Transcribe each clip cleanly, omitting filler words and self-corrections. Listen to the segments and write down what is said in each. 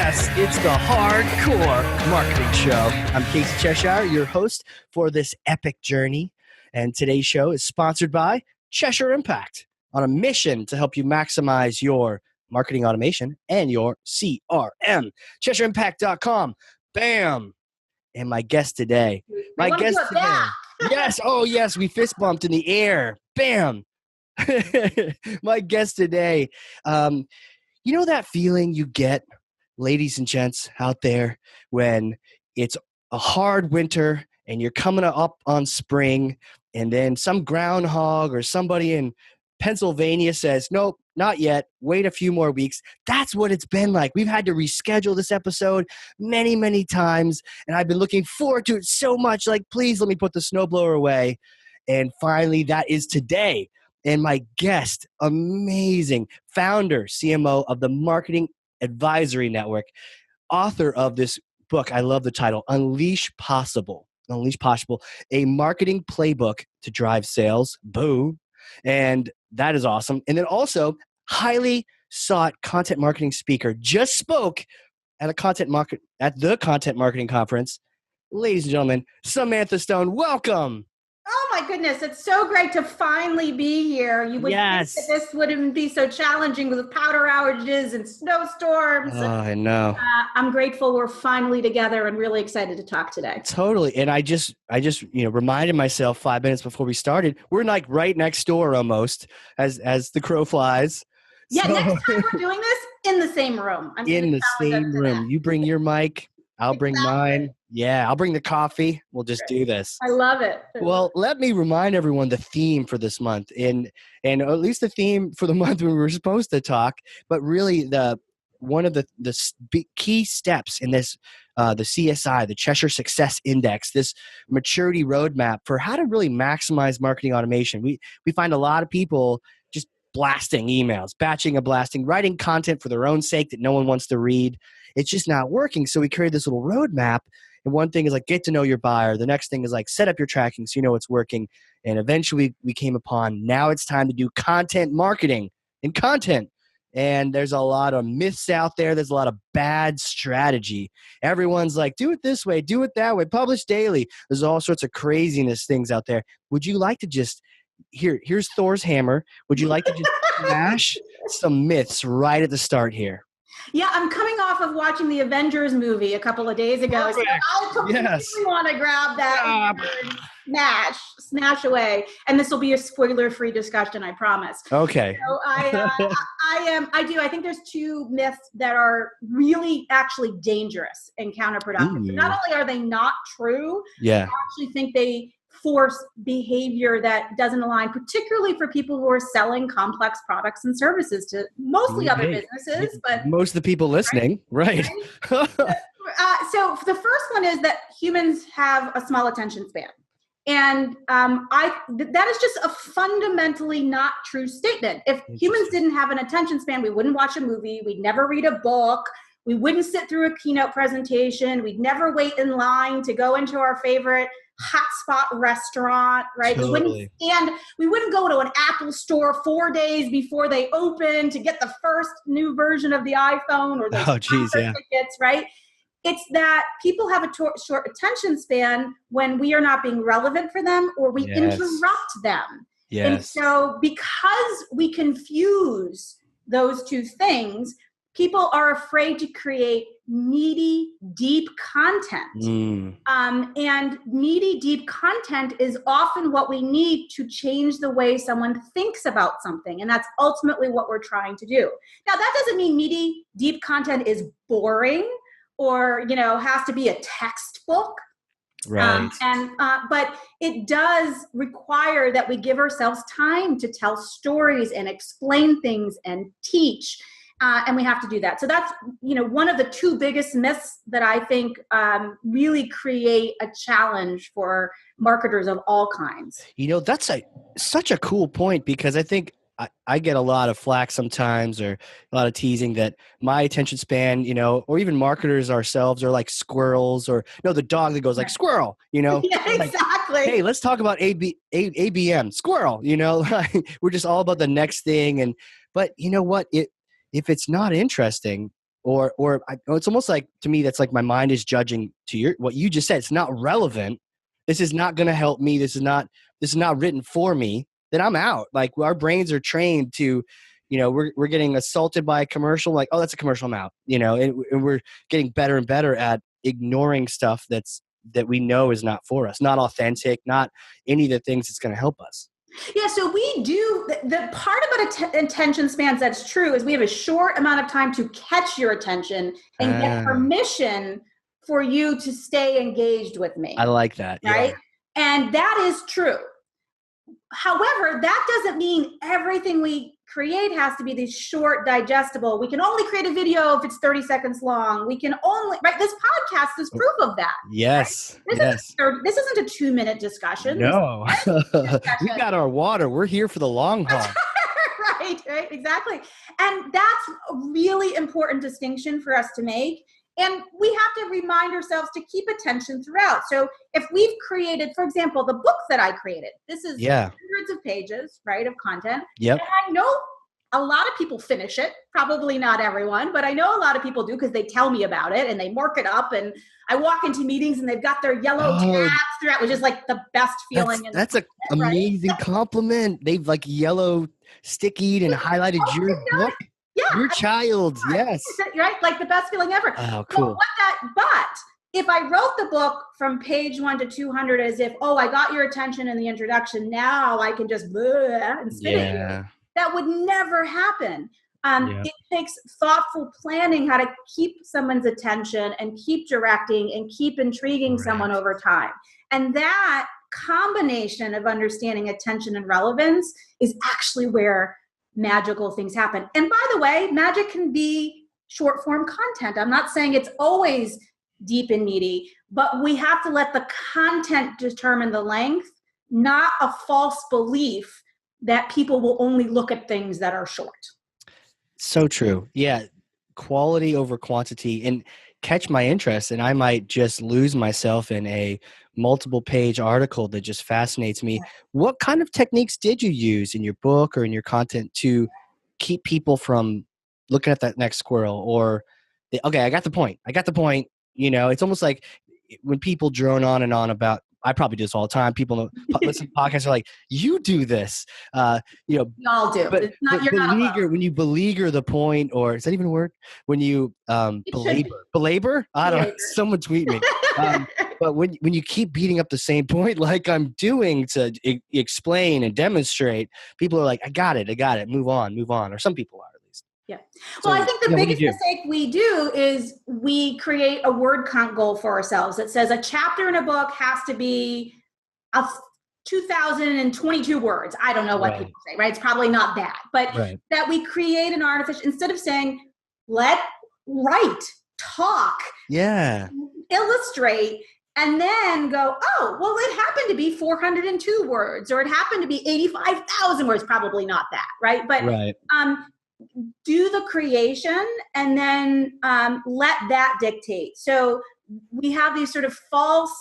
Yes, it's the Hardcore Marketing Show. I'm Casey Cheshire, your host for this epic journey. And today's show is sponsored by Cheshire Impact, on a mission to help you maximize your marketing automation and your CRM. CheshireImpact.com. Bam. And my guest today. Yes. Oh, yes. We fist bumped in the air. Bam. My guest today. You know that feeling you get, ladies and gents out there, when it's a hard winter and you're coming up on spring, and then some groundhog or somebody in Pennsylvania says, nope, not yet. Wait a few more weeks. That's what it's been like. We've had to reschedule this episode many, many times, and I've been looking forward to it so much. Like, please let me put the snowblower away. And finally, that is today. And my guest, amazing founder, CMO of the Marketing Advisory Network, author of this book. I love the title, Unleash Possible, a marketing playbook to drive sales. Boom. And that is awesome. And then also highly sought content marketing speaker, just spoke at the content marketing conference. Ladies and gentlemen, Samantha Stone, welcome. Oh my goodness, it's so great to finally be here. You would think that this wouldn't be so challenging with power outages and snowstorms. Oh, I know. I'm grateful we're finally together and really excited to talk today. Totally. And I just reminded myself 5 minutes before we started, we're like right next door almost as the crow flies. Yeah, so, next time we're doing this in the same room. In the same room. You bring your mic, I'll bring mine. Yeah, I'll bring the coffee. We'll just do this. I love it. Well, let me remind everyone the theme for this month, and at least the theme for the month when we were supposed to talk, but really one of the key steps in this, the CSI, the Cheshire Success Index, this maturity roadmap for how to really maximize marketing automation. We find a lot of people just blasting emails, batching and blasting, writing content for their own sake that no one wants to read. It's just not working. So we created this little roadmap. And one thing is like get to know your buyer. The next thing is like set up your tracking so you know it's working. And eventually we came upon now it's time to do content marketing and content. And there's a lot of myths out there. There's a lot of bad strategy. Everyone's like, do it this way, do it that way, publish daily. There's all sorts of craziness things out there. Would you like to just here's Thor's hammer. Would you like to just smash some myths right at the start here? Yeah, I'm coming off of watching the Avengers movie a couple of days ago. So I completely want to grab that and smash away. And this will be a spoiler-free discussion, I promise. Okay. So I think there's two myths that are really actually dangerous and counterproductive. So not only are they not true, I actually think they force behavior that doesn't align, particularly for people who are selling complex products and services to mostly other businesses, but most of the people listening, right? So the first one is that humans have a small attention span. And that is just a fundamentally not true statement. If humans didn't have an attention span, we wouldn't watch a movie, we'd never read a book, we wouldn't sit through a keynote presentation, we'd never wait in line to go into our favorite hotspot restaurant, right? Totally. We wouldn't go to an Apple store 4 days before they open to get the first new version of the iPhone or those tickets, right? It's that people have a short attention span when we are not being relevant for them or we interrupt them. Yes. And so because we confuse those two things, people are afraid to create meaty, deep content. And meaty, deep content is often what we need to change the way someone thinks about something. And that's ultimately what we're trying to do. Now, that doesn't mean meaty, deep content is boring or, has to be a textbook. Right. But it does require that we give ourselves time to tell stories and explain things and teach. And we have to do that. So that's, one of the two biggest myths that I think really create a challenge for marketers of all kinds. That's such a cool point because I think I get a lot of flack sometimes or a lot of teasing that my attention span, or even marketers ourselves are like squirrels or the dog that goes like squirrel, Yeah, like, exactly. hey, let's talk about ABM, squirrel, we're just all about the next thing. But you know what? If it's not interesting, It's almost like, to me, that's like my mind is judging to what you just said. It's not relevant. This is not going to help me. This is not written for me. Then I'm out. Like, our brains are trained to, we're getting assaulted by a commercial. Like, oh, that's a commercial. I'm out. And we're getting better and better at ignoring stuff that we know is not for us, not authentic, not any of the things that's going to help us. Yeah, so we do, the part about attention spans that's true is we have a short amount of time to catch your attention and get permission for you to stay engaged with me. I like that. Right? Yeah. And that is true. However, that doesn't mean everything we create has to be this short, digestible. We can only create a video if it's 30 seconds long. We can only, right? This podcast is proof of that. Yes. Right? This isn't a 2-minute discussion. No. We got our water. We're here for the long haul. Right, exactly. And that's a really important distinction for us to make. And we have to remind ourselves to keep attention throughout. So if we've created, for example, the book that I created, this is hundreds of pages, right, of content. Yep. And I know a lot of people finish it, probably not everyone, but I know a lot of people do because they tell me about it and they mark it up. And I walk into meetings and they've got their yellow tabs throughout, which is like the best feeling. That's an amazing compliment. They've like yellow stickied and highlighted your book. Yeah, your child, yes. Right? Like the best feeling ever. Oh, cool. But if I wrote the book from page 1 to 200 as if, I got your attention in the introduction, now I can just and spit at you, that would never happen. It takes thoughtful planning how to keep someone's attention and keep directing and keep intriguing someone over time. And that combination of understanding attention and relevance is actually where magical things happen. And by the way, magic can be short form content. I'm not saying it's always deep and meaty, but we have to let the content determine the length, not a false belief that people will only look at things that are short. So true. Yeah. Quality over quantity, and catch my interest, and I might just lose myself in a multiple page article that just fascinates me. What kind of techniques did you use in your book or in your content to keep people from looking at that next squirrel? Or, okay, I got the point. It's almost like when people drone on and on about, I probably do this all the time. People listen to podcasts are like, you do this. We all do. But you're not alone. When you beleaguer the point, or is that even a word? When you belabor? I don't know. Someone tweet me. But when you keep beating up the same point, like I'm doing to explain and demonstrate, people are like, I got it. Move on. Or some people are. Yeah. Well, I think the biggest mistake we do is we create a word count goal for ourselves that says a chapter in a book has to be 2,022 words. I don't know what people say, right? It's probably not that, but that we create an artificial, instead of saying, write, talk, illustrate, and then go, it happened to be 402 words, or it happened to be 85,000 words. Probably not that, right? But do the creation and then let that dictate. So we have these sort of false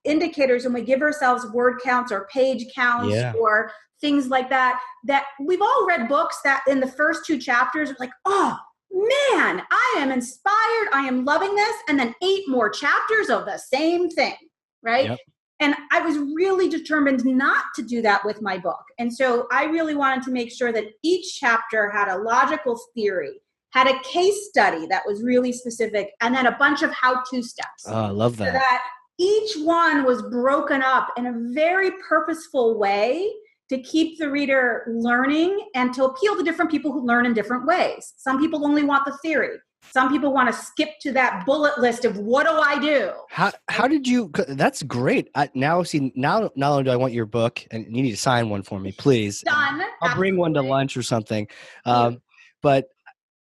indicators when we give ourselves word counts or page counts or things like that, that we've all read books that in the first 2 chapters are like, oh man, I am inspired. I am loving this. And then 8 more chapters of the same thing, right? Yep. And I was really determined not to do that with my book. And so I really wanted to make sure that each chapter had a logical theory, had a case study that was really specific, and then a bunch of how-to steps. Oh, I love that. So that each one was broken up in a very purposeful way to keep the reader learning and to appeal to different people who learn in different ways. Some people only want the theory. Some people want to skip to that bullet list of what do I do? How did you? That's great. Now not only do I want your book, and you need to sign one for me, please. Done. I'll bring one to lunch or something. But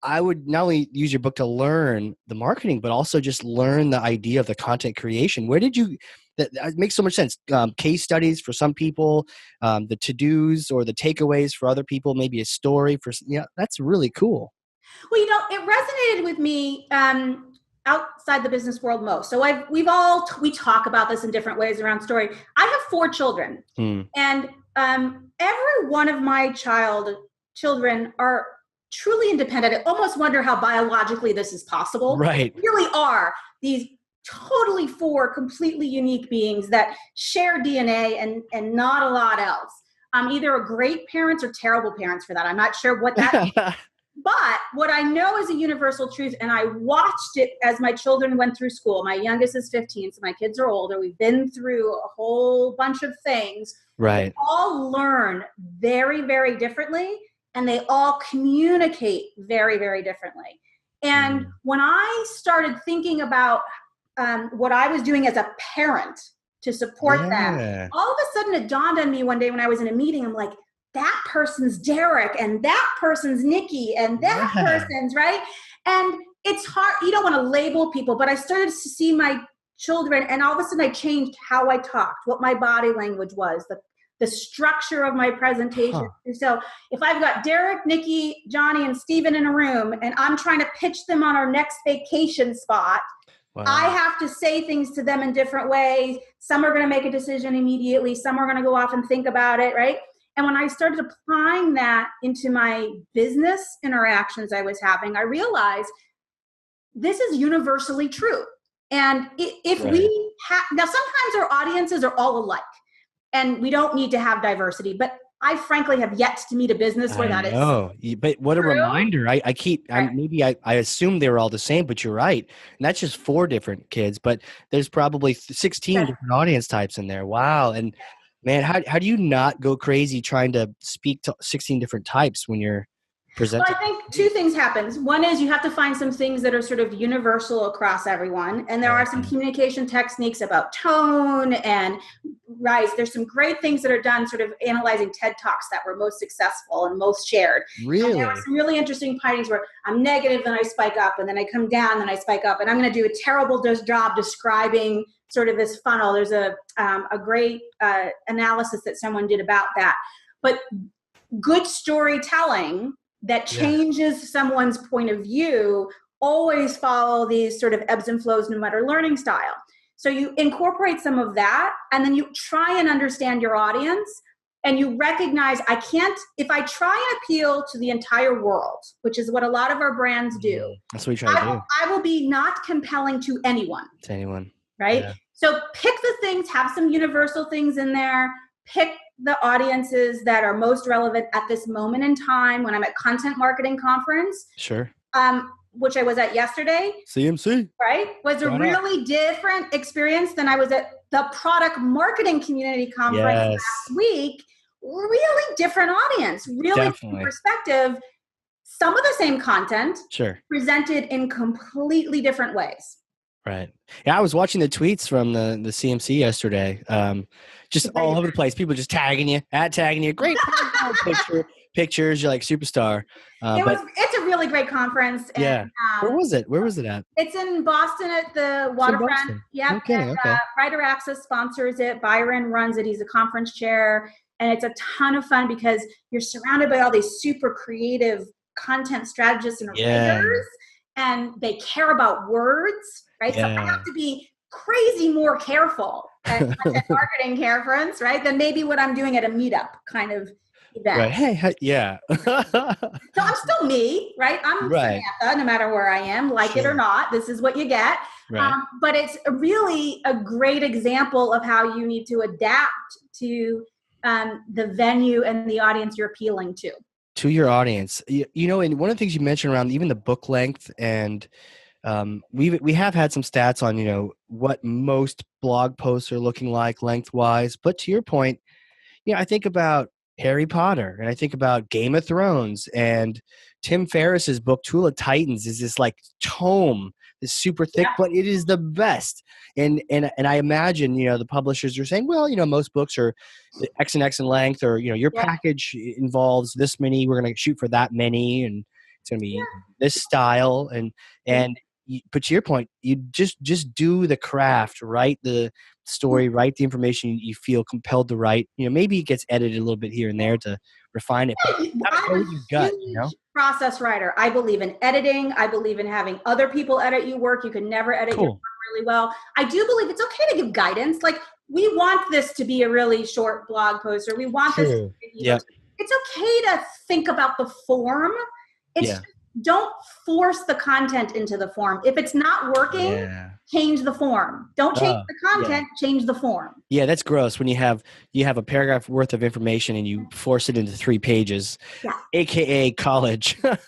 I would not only use your book to learn the marketing, but also just learn the idea of the content creation. Where did you? That makes so much sense. Case studies for some people, the to-dos or the takeaways for other people, maybe a story for. Yeah, that's really cool. Well, it resonated with me outside the business world most. So we talk about this in different ways around story. I have 4 children, and every one of my children are truly independent. I almost wonder how biologically this is possible. Right. They really are these totally four completely unique beings that share DNA and not a lot else. Either great parents or terrible parents for that. I'm not sure what that is. But what I know is a universal truth, and I watched it as my children went through school. My youngest is 15, so my kids are older. We've been through a whole bunch of things. Right. They all learn very, very differently, and they all communicate very, very differently. And when I started thinking about what I was doing as a parent to support them, all of a sudden it dawned on me one day when I was in a meeting, I'm like, that person's Derek and that person's Nikki and that person's right. And it's hard. You don't want to label people, but I started to see my children, and all of a sudden I changed how I talked, what my body language was, the structure of my presentation. And so if I've got Derek, Nikki, Johnny, and Steven in a room, and I'm trying to pitch them on our next vacation spot, I have to say things to them in different ways. Some are going to make a decision immediately. Some are going to go off and think about it, right? And when I started applying that into my business interactions I was having, I realized this is universally true. And if we have, now sometimes our audiences are all alike and we don't need to have diversity, but I frankly have yet to meet a business where that is. But what true. A reminder. I assume they were all the same, but you're right. And that's just 4 different kids, but there's probably 16 different audience types in there. Wow. And man, how do you not go crazy trying to speak to 16 different types when you're presenting? Well, I think 2 things happens. One is you have to find some things that are sort of universal across everyone. And there are some communication techniques about tone and there's some great things that are done sort of analyzing TED Talks that were most successful and most shared. Really? And there were some really interesting findings where I'm negative, then I spike up, and then I come down, then I spike up. And I'm going to do a terrible job describing sort of this funnel. There's a great analysis that someone did about that. But good storytelling that changes someone's point of view always follow these sort of ebbs and flows no matter learning style. So you incorporate some of that, and then you try and understand your audience, and you recognize if I try and appeal to the entire world, which is what a lot of our brands do. That's what we try to do. I will be not compelling to anyone. Right? Yeah. So pick the things, have some universal things in there, pick the audiences that are most relevant at this moment in time. When I'm at Content Marketing Conference, which I was at yesterday, CMC, right, was a really different experience than I was at the Product Marketing Community Conference last week. Really different audience, really different perspective. Some of the same content, presented in completely different ways. Right. Yeah, I was watching the tweets from the CMC yesterday. Just all over the place. People just tagging you. Great pictures. You're like superstar. It's a really great conference. And, Where was it at? It's in Boston at the waterfront. Yeah. Okay. Writer Access sponsors it. Byron runs it. He's a conference chair. And it's a ton of fun because you're surrounded by all these super creative content strategists and writers. And they care about words, right? So I have to be crazy more careful at content marketing conference, right? Than maybe what I'm doing at a meetup kind of event. Right. Hey, yeah. So I'm still me, right? I'm Samantha, no matter where I am, like it or not. This is what you get. Right. But it's really a great example of how you need to adapt to the venue and the audience you're appealing to. To your audience, you know, and one of the things you mentioned around even the book length, and we have had some stats on, you know, what most blog posts are looking like lengthwise. But to your point, I think about Harry Potter, and I think about Game of Thrones, and Tim Ferriss's book Tool of Titans is this like tome, this super thick, but it is the best. And I imagine, the publishers are saying, well, most books are X and X in length, or, your package involves this many, we're going to shoot for that many, and it's going to be this style. But to your point, you just do the craft, write the story, write the information you feel compelled to write. Maybe it gets edited a little bit here and there to refine it. But I'm a huge process writer. I believe in editing. I believe in having other people edit your work. You can never edit your work really well. I do believe it's okay to give guidance. Like, we want this to be a really short blog post, or we want this to be it's okay to think about the form It's don't force the content into the form. If it's not working, change the form. Don't change the content, change the form. Yeah, that's gross when you have a paragraph worth of information and you force it into 3 pages, aka college. Right?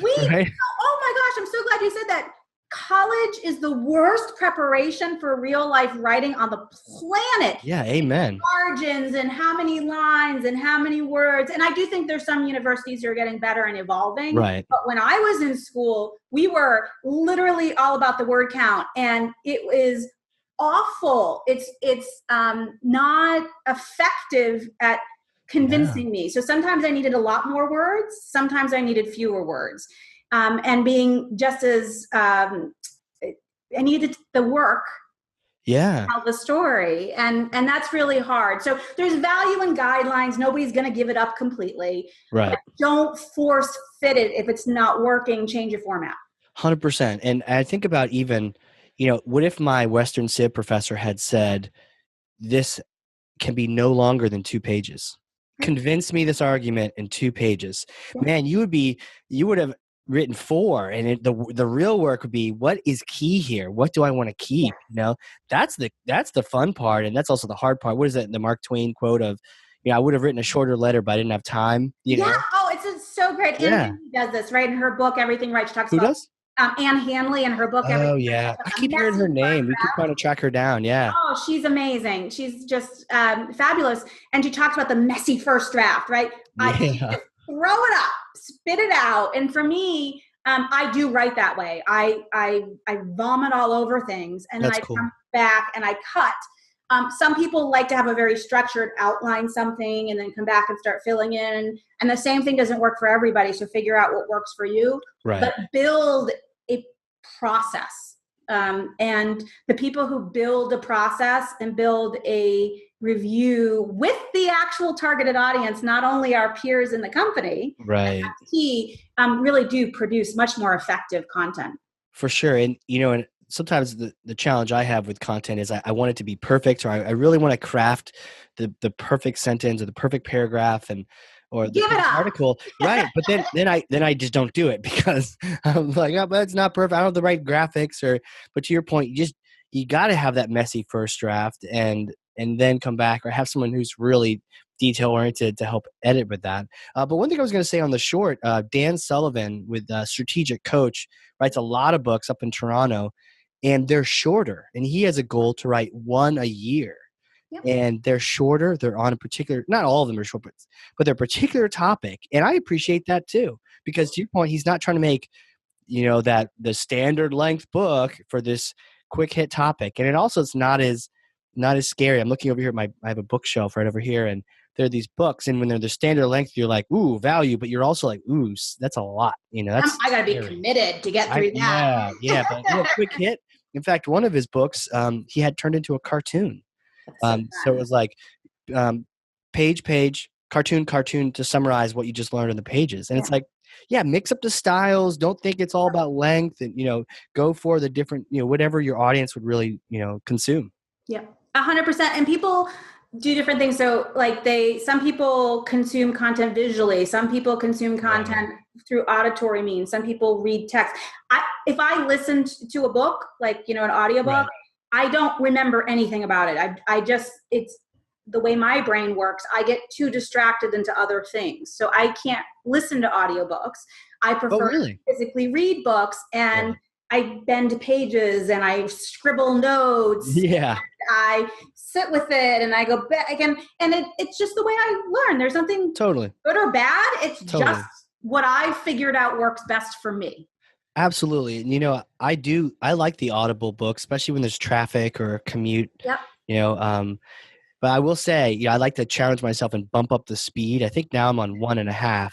Oh my gosh, I'm so glad you said that. College is the worst preparation for real life writing on the planet. Yeah, amen. Margins and how many lines and how many words. And I do think there's some universities who are getting better and evolving. Right. But when I was in school, we were literally all about the word count, and it was awful. It's not effective at convincing me. So sometimes I needed a lot more words. Sometimes I needed fewer words. And being just as I needed the work to tell the story, and that's really hard. So there's value in guidelines. Nobody's going to give it up completely. Right. But don't force fit it. If it's not working, change your format. 100%. And I think about even, what if my Western Civ professor had said, this can be no longer than 2 pages. Convince me this argument in 2 pages. Man, you would have written 4, and the real work would be, what is key here? What do I want to keep? That's the fun part, and that's also the hard part. What is that, the Mark Twain quote of, I would have written a shorter letter, but I didn't have time. It's so great. Anne Hanley does this, right? In her book, Everything Right, she talks about. Does? Anne Hanley in her book. Oh, yeah. I keep hearing her name. We keep trying to track her down. Yeah. Oh, she's amazing. She's just fabulous. And she talks about the messy first draft, right? Just throw it up, spit it out. And for me, I do write that way. I vomit all over things, and then come back and I cut. Some people like to have a very structured outline something and then come back and start filling in. And the same thing doesn't work for everybody. So figure out what works for you. Right. But build a process. And the people who build a process and build a review with the actual targeted audience, not only our peers in the company, right, really do produce much more effective content. For sure. And, and sometimes the challenge I have with content is I want it to be perfect, or I really want to craft the perfect sentence or the perfect paragraph or the article. Right. But then I just don't do it because I'm like, oh, but it's not perfect. I don't have the right graphics but to your point, you got to have that messy first draft and then come back, or have someone who's really detail oriented to help edit with that. But one thing I was going to say on the short, Dan Sullivan with Strategic Coach writes a lot of books up in Toronto, and they're shorter, and he has a goal to write 1 a year. Yep. And they're shorter. They're on a particular, not all of them are short, but they're a particular topic. And I appreciate that too, because to your point, he's not trying to make, that the standard length book for this quick hit topic. And it also, it's not as scary. I'm looking over here at I have a bookshelf right over here, and there are these books, and when they're the standard length, you're like, ooh, value, but you're also like, ooh, that's a lot. That's I gotta be committed to get through that. Yeah, but quick hit. In fact, one of his books, he had turned into a cartoon. So it was like page, cartoon to summarize what you just learned in the pages. And it's like, mix up the styles. Don't think it's all about length, and, go for the different, whatever your audience would really, consume. Yeah, 100%. And people do different things. So some people consume content visually. Some people consume content through auditory means. Some people read text. If I listened to a book, an audiobook, I don't remember anything about it. It's the way my brain works. I get too distracted into other things. So I can't listen to audiobooks. I prefer to physically read books, and I bend pages and I scribble notes. Yeah. I sit with it and I go back again. And it's just the way I learn. There's nothing totally good or bad. It's just what I figured out works best for me. Absolutely. And, I like the Audible book, especially when there's traffic or a commute. Yep. But I will say, I like to challenge myself and bump up the speed. I think now I'm on 1.5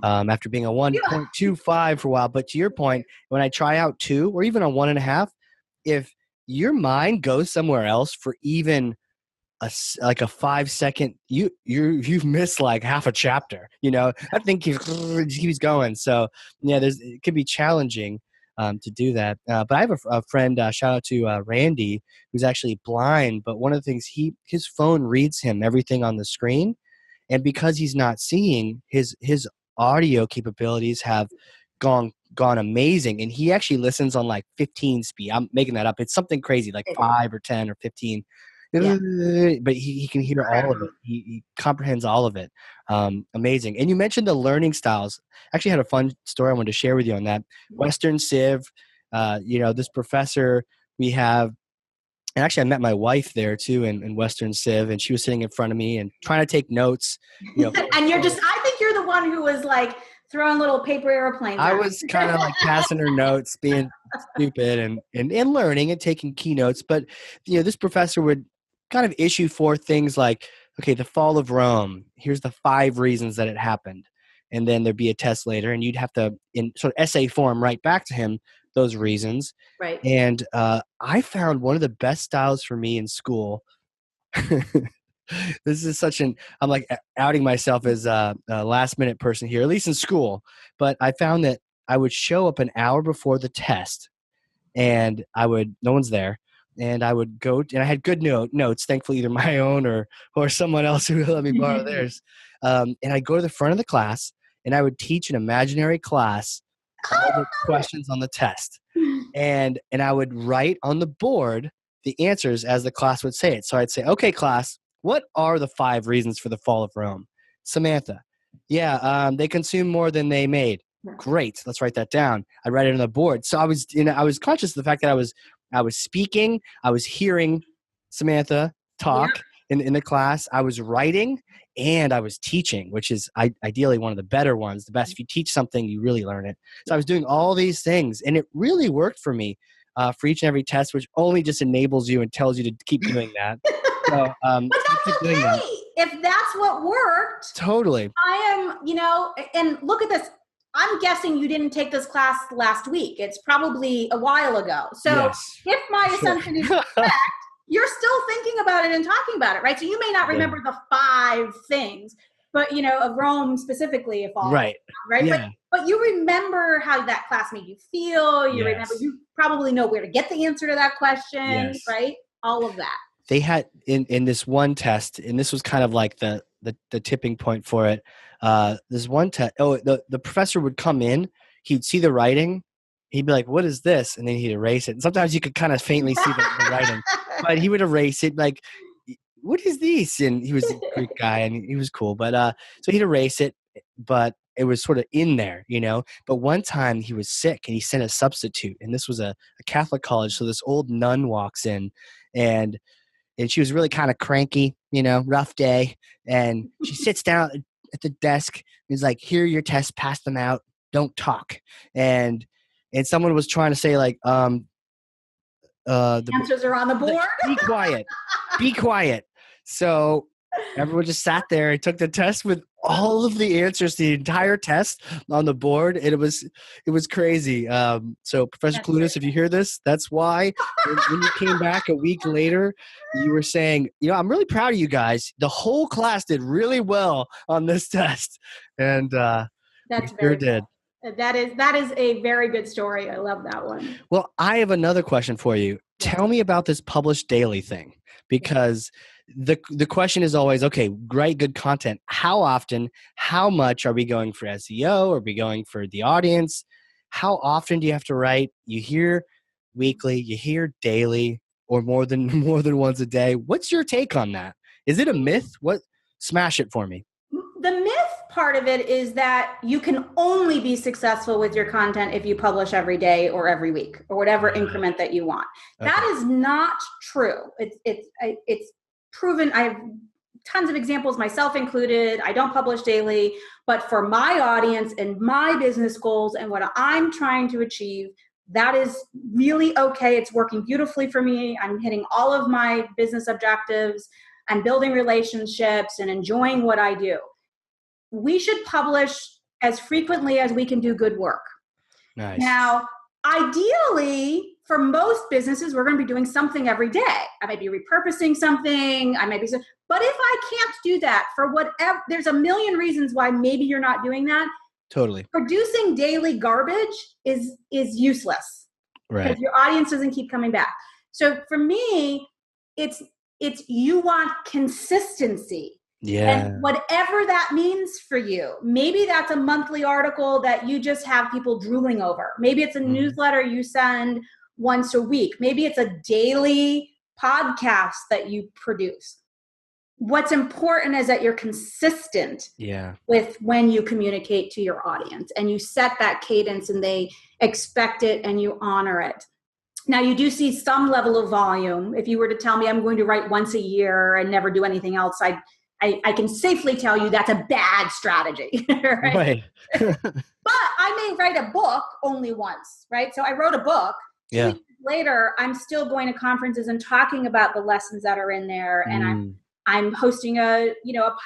after being a 1.25 for a while. But to your point, when I try out 2 or even a 1.5, if your mind goes somewhere else for even a 5-second, you've missed like half a chapter. I think keeps going. So it could be challenging to do that. But I have a friend, shout out to Randy, who's actually blind. But one of the things, his phone reads him everything on the screen, and because he's not seeing, his audio capabilities have gone amazing. And he actually listens on like 15 speed. I'm making that up. It's something crazy, like 5 or 10 or 15. Yeah. But he can hear all of it. He comprehends all of it. Amazing. And you mentioned the learning styles. Actually had a fun story I wanted to share with you on that. Western Civ, this professor we have, and actually I met my wife there too in Western Civ, and she was sitting in front of me and trying to take notes. And I think you're the one who was like throwing little paper airplanes. I was kind of like passing her notes, being stupid and learning and taking keynotes. But, this professor would kind of issue 4 things like, okay, the fall of Rome, here's the 5 reasons that it happened. And then there'd be a test later, and you'd have to, in sort of essay form, write back to him those reasons. Right. And I found one of the best styles for me in school. This is I'm like outing myself as a last minute person here, at least in school. But I found that I would show up an hour before the test, and no one's there. And I would go, and I had good notes, thankfully, either my own or someone else who let me borrow theirs. And I'd go to the front of the class, and I would teach an imaginary class all the questions on the test. And I would write on the board the answers as the class would say it. So I'd say, okay, class, what are the 5 reasons for the fall of Rome? Samantha, they consumed more than they made. Great, let's write that down. I write it on the board. So I was conscious of the fact that I was speaking, I was hearing Samantha talk in the class, I was writing, and I was teaching, which is ideally one of the better ones. The best, if you teach something, you really learn it. So I was doing all these things, and it really worked for me for each and every test, which only just enables you and tells you to keep doing that. So, but that's okay. That. If that's what worked. Totally. I am, and look at this. I'm guessing you didn't take this class last week. It's probably a while ago. So if my assumption is correct, you're still thinking about it and talking about it, right? So you may not remember the 5 things, but of Rome specifically, if all right. Yeah. But you remember how that class made you feel. You remember, you probably know where to get the answer to that question, right? All of that. They had in this one test, and this was kind of like the tipping point for it. This one test, the professor would come in, he'd see the writing, he'd be like, "What is this?" And then he'd erase it. And sometimes you could kind of faintly see the writing, but he would erase it like, "What is this?" And he was a Greek guy, and he was cool, but so he'd erase it, but it was sort of in there, But one time he was sick, and he sent a substitute, and this was a Catholic college, so this old nun walks in, and she was really kind of cranky, rough day. And she sits down at the desk and is like, "Here are your tests, pass them out, don't talk." And someone was trying to say like, the answers are on the board. Be quiet. So everyone just sat there and took the test with all of the answers, the entire test on the board. And it was crazy. So Professor Clunas, if you hear this, that's why when you came back a week later, you were saying, "I'm really proud of you guys. The whole class did really well on this test." And that's sure did. That is a very good story. I love that one. Well, I have another question for you. Tell me about this publish daily thing, because the question is always, okay, write good content. How often, how much are we going for SEO? Are we going for the audience? How often do you have to write? You hear weekly, you hear daily, or more than once a day. What's your take on that? Is it a myth? Smash it for me. The myth part of it is that you can only be successful with your content if you publish every day or every week or whatever increment that you want. Okay. That is not true. It's proven. I have tons of examples, myself included. I don't publish daily, but for my audience and my business goals and what I'm trying to achieve, that is really okay. It's working beautifully for me. I'm hitting all of my business objectives. I'm building relationships and enjoying what I do. We should publish as frequently as we can do good work. Nice. Now, ideally, for most businesses, we're going to be doing something every day. I may be repurposing something. But if I can't do that for whatever, there's a million reasons why maybe you're not doing that. Totally. Producing daily garbage is useless. Right. Because your audience doesn't keep coming back. So for me, it's you want consistency. Yeah. And whatever that means for you, maybe that's a monthly article that you just have people drooling over. Maybe it's a newsletter you send once a week. Maybe it's a daily podcast that you produce. What's important is that you're consistent with when you communicate to your audience, and you set that cadence and they expect it and you honor it. Now, you do see some level of volume. If you were to tell me I'm going to write once a year and never do anything else, I can safely tell you that's a bad strategy. Right. But I may write a book only once, right? So I wrote a book. 2 weeks later, I'm still going to conferences and talking about the lessons that are in there. And I'm hosting a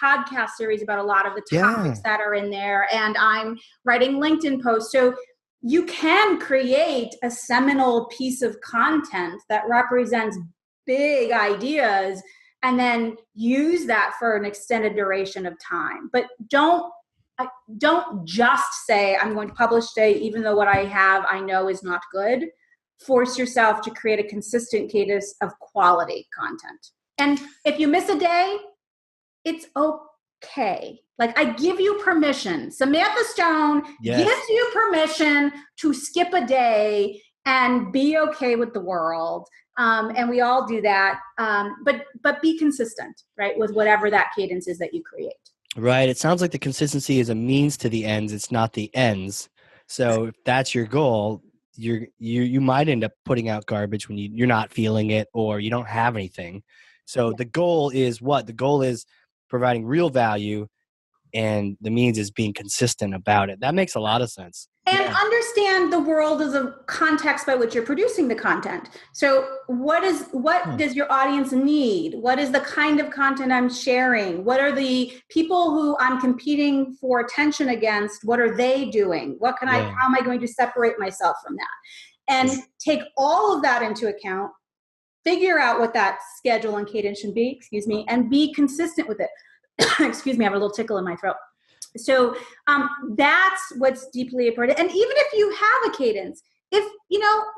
podcast series about a lot of the topics that are in there. And I'm writing LinkedIn posts. So you can create a seminal piece of content that represents big ideas and then use that for an extended duration of time. But don't just say, I'm going to publish today, even though what I have I know is not good. Force yourself to create a consistent cadence of quality content. And if you miss a day, it's okay. Like, I give you permission. Samantha Stone gives you permission to skip a day and be okay with the world. And we all do that. But be consistent, right, with whatever that cadence is that you create. Right. It sounds like the consistency is a means to the ends. It's not the ends. So if that's your goal, you might end up putting out garbage when you're not feeling it or you don't have anything. So the goal is what? The goal is providing real value, and the means is being consistent about it. That makes a lot of sense. And understand the world as a context by which you're producing the content. So what does your audience need? What is the kind of content I'm sharing? What are the people who I'm competing for attention against? What are they doing? How am I going to separate myself from that? And take all of that into account, figure out what that schedule and cadence should be, and be consistent with it. Excuse me, I have a little tickle in my throat. So that's what's deeply important. And even if you have a cadence, if,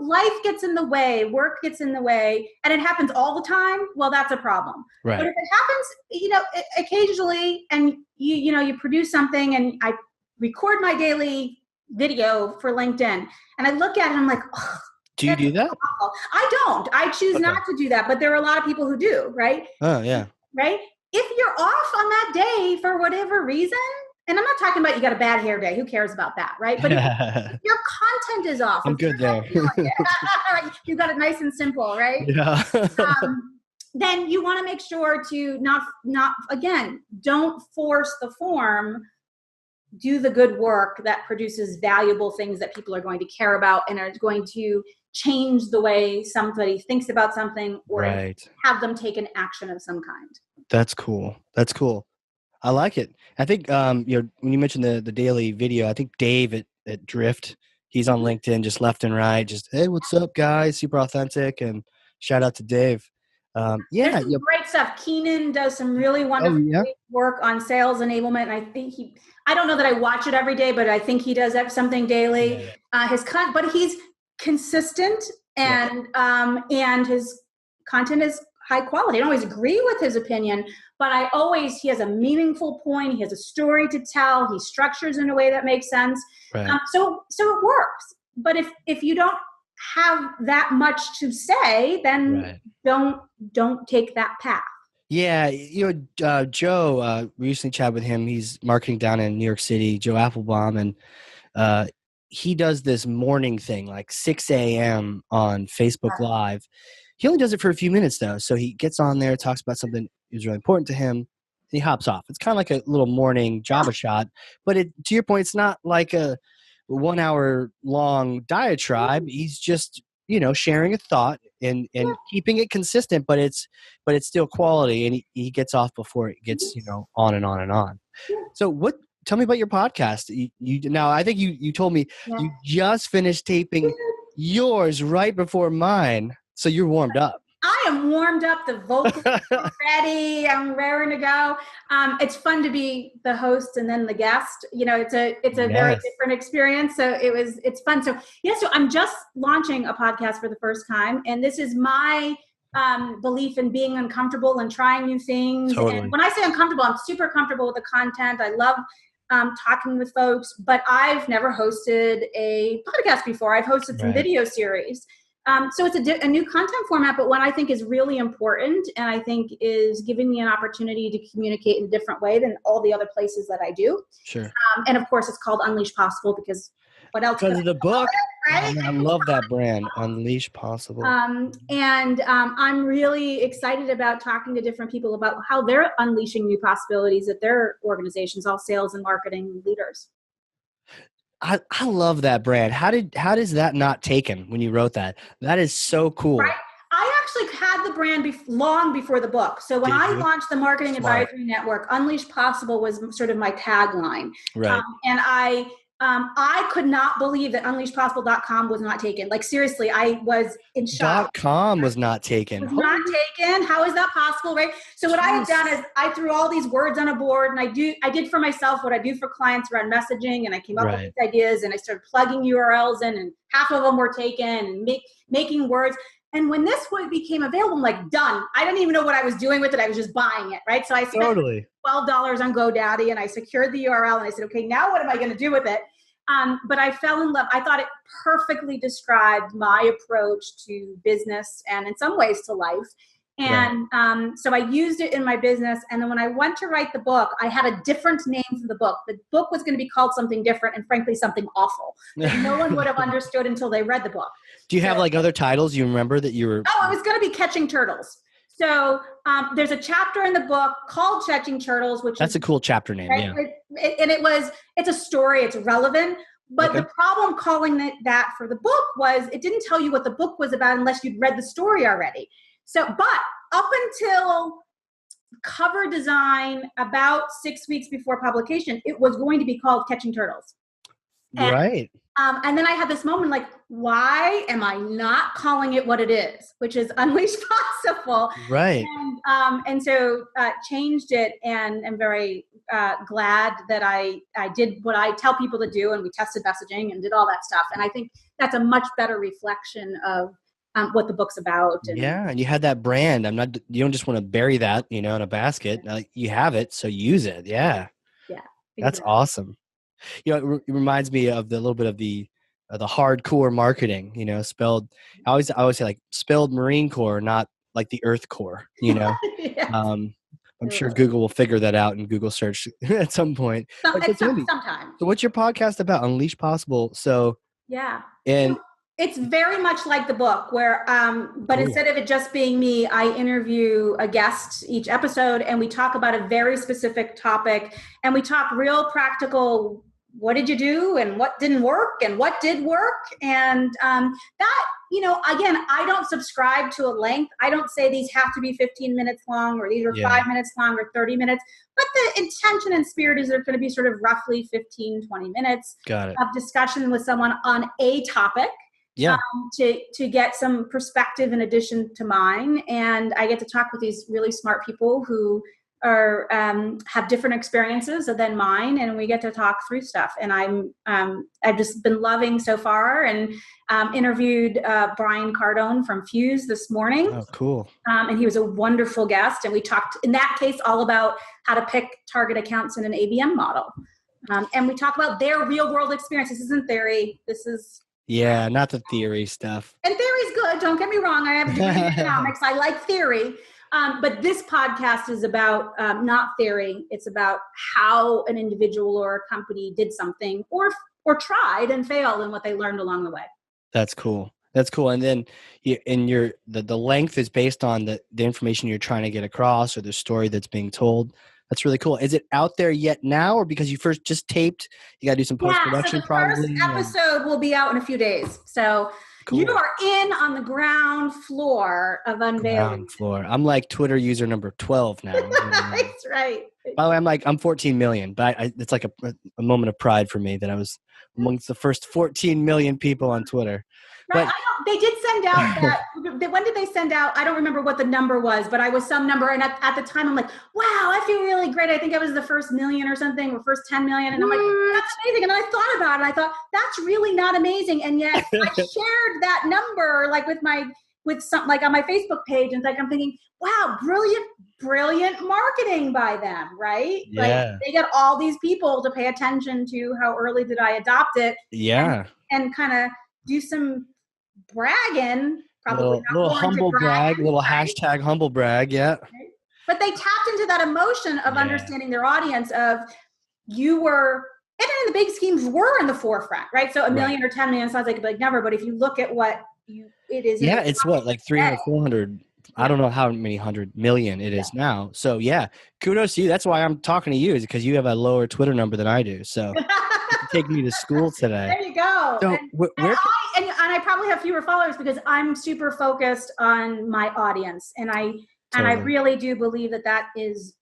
life gets in the way, work gets in the way, and it happens all the time, well, that's a problem. Right. But if it happens, occasionally, and you produce something, and I record my daily video for LinkedIn, and I look at it and I'm like, oh, do you do that? Awful. I don't. I choose not to do that, but there are a lot of people who do, right? Oh, yeah. Right? If you're off on that day for whatever reason, and I'm not talking about you got a bad hair day. Who cares about that, right? But if your content is off. I'm good there. You got it nice and simple, right? Yeah. Then you want to make sure to not again, don't force the form. Do the good work that produces valuable things that people are going to care about and are going to change the way somebody thinks about something, or have them take an action of some kind. That's cool. I like it. I think, when you mentioned the daily video, I think Dave at Drift, he's on LinkedIn, just left and right, just, hey, what's up, guys? Super authentic. And shout out to Dave. There's some great stuff. Keenan does some really wonderful work on sales enablement. And I think I don't know that I watch it every day, but I think he does something daily. But he's consistent and his content is high quality. I don't always agree with his opinion, but he has a meaningful point. He has a story to tell. He structures in a way that makes sense. Right. So it works. But if you don't have that much to say, then don't take that path. Yeah. Joe, we recently chatted with him. He's marketing down in New York City, Joe Applebaum. And he does this morning thing, like 6 a.m. on Facebook Live. He only does it for a few minutes, though. So he gets on there, talks about something that's really important to him, and he hops off. It's kind of like a little morning Java shot. But to your point, it's not like a 1 hour long diatribe. He's just, sharing a thought and keeping it consistent, but it's still quality. And he gets off before it gets, on and on and on. So tell me about your podcast. Now, I think you told me you just finished taping yours right before mine. So you're warmed up. I am warmed up. The vocals are ready. I'm raring to go. It's fun to be the host and then the guest. It's a very different experience. So it's fun. So I'm just launching a podcast for the first time, and this is my belief in being uncomfortable and trying new things. Totally. And when I say uncomfortable, I'm super comfortable with the content. I love talking with folks, but I've never hosted a podcast before. I've hosted some video series. So it's a new content format, but one I think is really important, and I think is giving me an opportunity to communicate in a different way than all the other places that I do. Sure. And of course, it's called Unleash Possible because what else? Because of the book, right? I love that brand, Unleash Possible. And I'm really excited about talking to different people about how they're unleashing new possibilities at their organizations, all sales and marketing leaders. I love that brand. How does that not taken when you wrote that? That is so cool. Right. I actually had the brand long before the book. So when I launched the Marketing Advisory Network, Unleash Possible was sort of my tagline. Right. And I could not believe that unleashpossible.com was not taken. Like, seriously, I was in shock. .com was not taken. Was not taken. How is that possible, right? So what I have done is I threw all these words on a board, and I did for myself what I do for clients around messaging, and I came up with these ideas, and I started plugging URLs in, and half of them were taken, and making words. And when this one became available, I'm like, done. I didn't even know what I was doing with it. I was just buying it, right? So I spent $12 on GoDaddy, and I secured the URL, and I said, okay, now what am I going to do with it? But I fell in love. I thought it perfectly described my approach to business and in some ways to life. And so I used it in my business. And then when I went to write the book, I had a different name for the book. The book was going to be called something different and frankly, something awful that no one would have understood until they read the book. Do you have like other titles you remember that you were? Oh, it was going to be Catching Turtles. So there's a chapter in the book called Catching Turtles, which that's a cool chapter name. Right? Yeah. And it's a story. It's relevant. But the problem calling it that for the book was it didn't tell you what the book was about unless you'd read the story already. So, but up until cover design about 6 weeks before publication, it was going to be called Catching Turtles. And, and then I had this moment like, why am I not calling it what it is, which is Unleash Possible? Right. And so changed it, and I'm very glad that I did what I tell people to do, and we tested messaging and did all that stuff. And I think that's a much better reflection of what the book's about. And you had that brand. You don't just want to bury that, in a basket. You have it, so use it. Yeah. Yeah. That's awesome. It reminds me of the little bit of the hardcore marketing, spelled, I always say like spelled Marine Corps, not like the Earth Corps, yes. I'm sure Google will figure that out in Google search at some point. Sometime. So what's your podcast about? Unleash Possible. So it's very much like the book where, but instead of it just being me, I interview a guest each episode, and we talk about a very specific topic, and we talk real practical, what did you do and what didn't work and what did work. And that, again, I don't subscribe to a length. I don't say these have to be 15 minutes long or these are 5 minutes long or 30 minutes, but the intention and spirit is they're going to be sort of roughly 15, 20 minutes of discussion with someone on a topic. To get some perspective in addition to mine. And I get to talk with these really smart people who are have different experiences than mine, and we get to talk through stuff. And I've just been loving so far, and interviewed Brian Cardone from Fuse this morning. Oh, cool. And he was a wonderful guest. And we talked, in that case, all about how to pick target accounts in an ABM model. And we talk about their real world experience. This isn't theory. This is not the theory stuff. And theory's good. Don't get me wrong. I have a degree in economics. I like theory. But this podcast is about not theory. It's about how an individual or a company did something or tried and failed and what they learned along the way. That's cool. And then the length is based on the information you're trying to get across or the story that's being told. That's really cool. Is it out there yet now, or because you first just taped, you got to do some post-production probably? The first episode will be out in a few days. So cool. You are in on the ground floor of unveiling. I'm like Twitter user number 12 now. That's right. By the way, I'm 14 million, but it's like a moment of pride for me that I was amongst the first 14 million people on Twitter. Right. They did send out that. When did they send out? I don't remember what the number was, but I was some number. And at the time, I'm like, wow, I feel really great. I think I was the first million or something, or first 10 million. And I'm like, that's amazing. And I thought about it. I thought, that's really not amazing. And yet I shared that number like with with something like on my Facebook page, and like I'm thinking, wow, brilliant marketing by them, right? Like Yeah. they get all these people to pay attention to how early did I adopt it, Yeah. and kind of do some bragging, probably not Little warranted humble brag, bragging, little right? hashtag humble brag. Yeah. Right? But they tapped into that emotion of Yeah. understanding their audience of you were, and in the big schemes were in the forefront, right? So a million or 10 million sounds like a big number, but if you look at what it is in Yeah, the it's what, like today, 300, 400. I yeah, don't know how many 100 million it is now. So yeah, kudos to you. That's why I'm talking to you, is because you have a lower Twitter number than I do. So you can take me to school today. there you go. So And I probably have fewer followers because I'm super focused on my audience, and I really do believe that is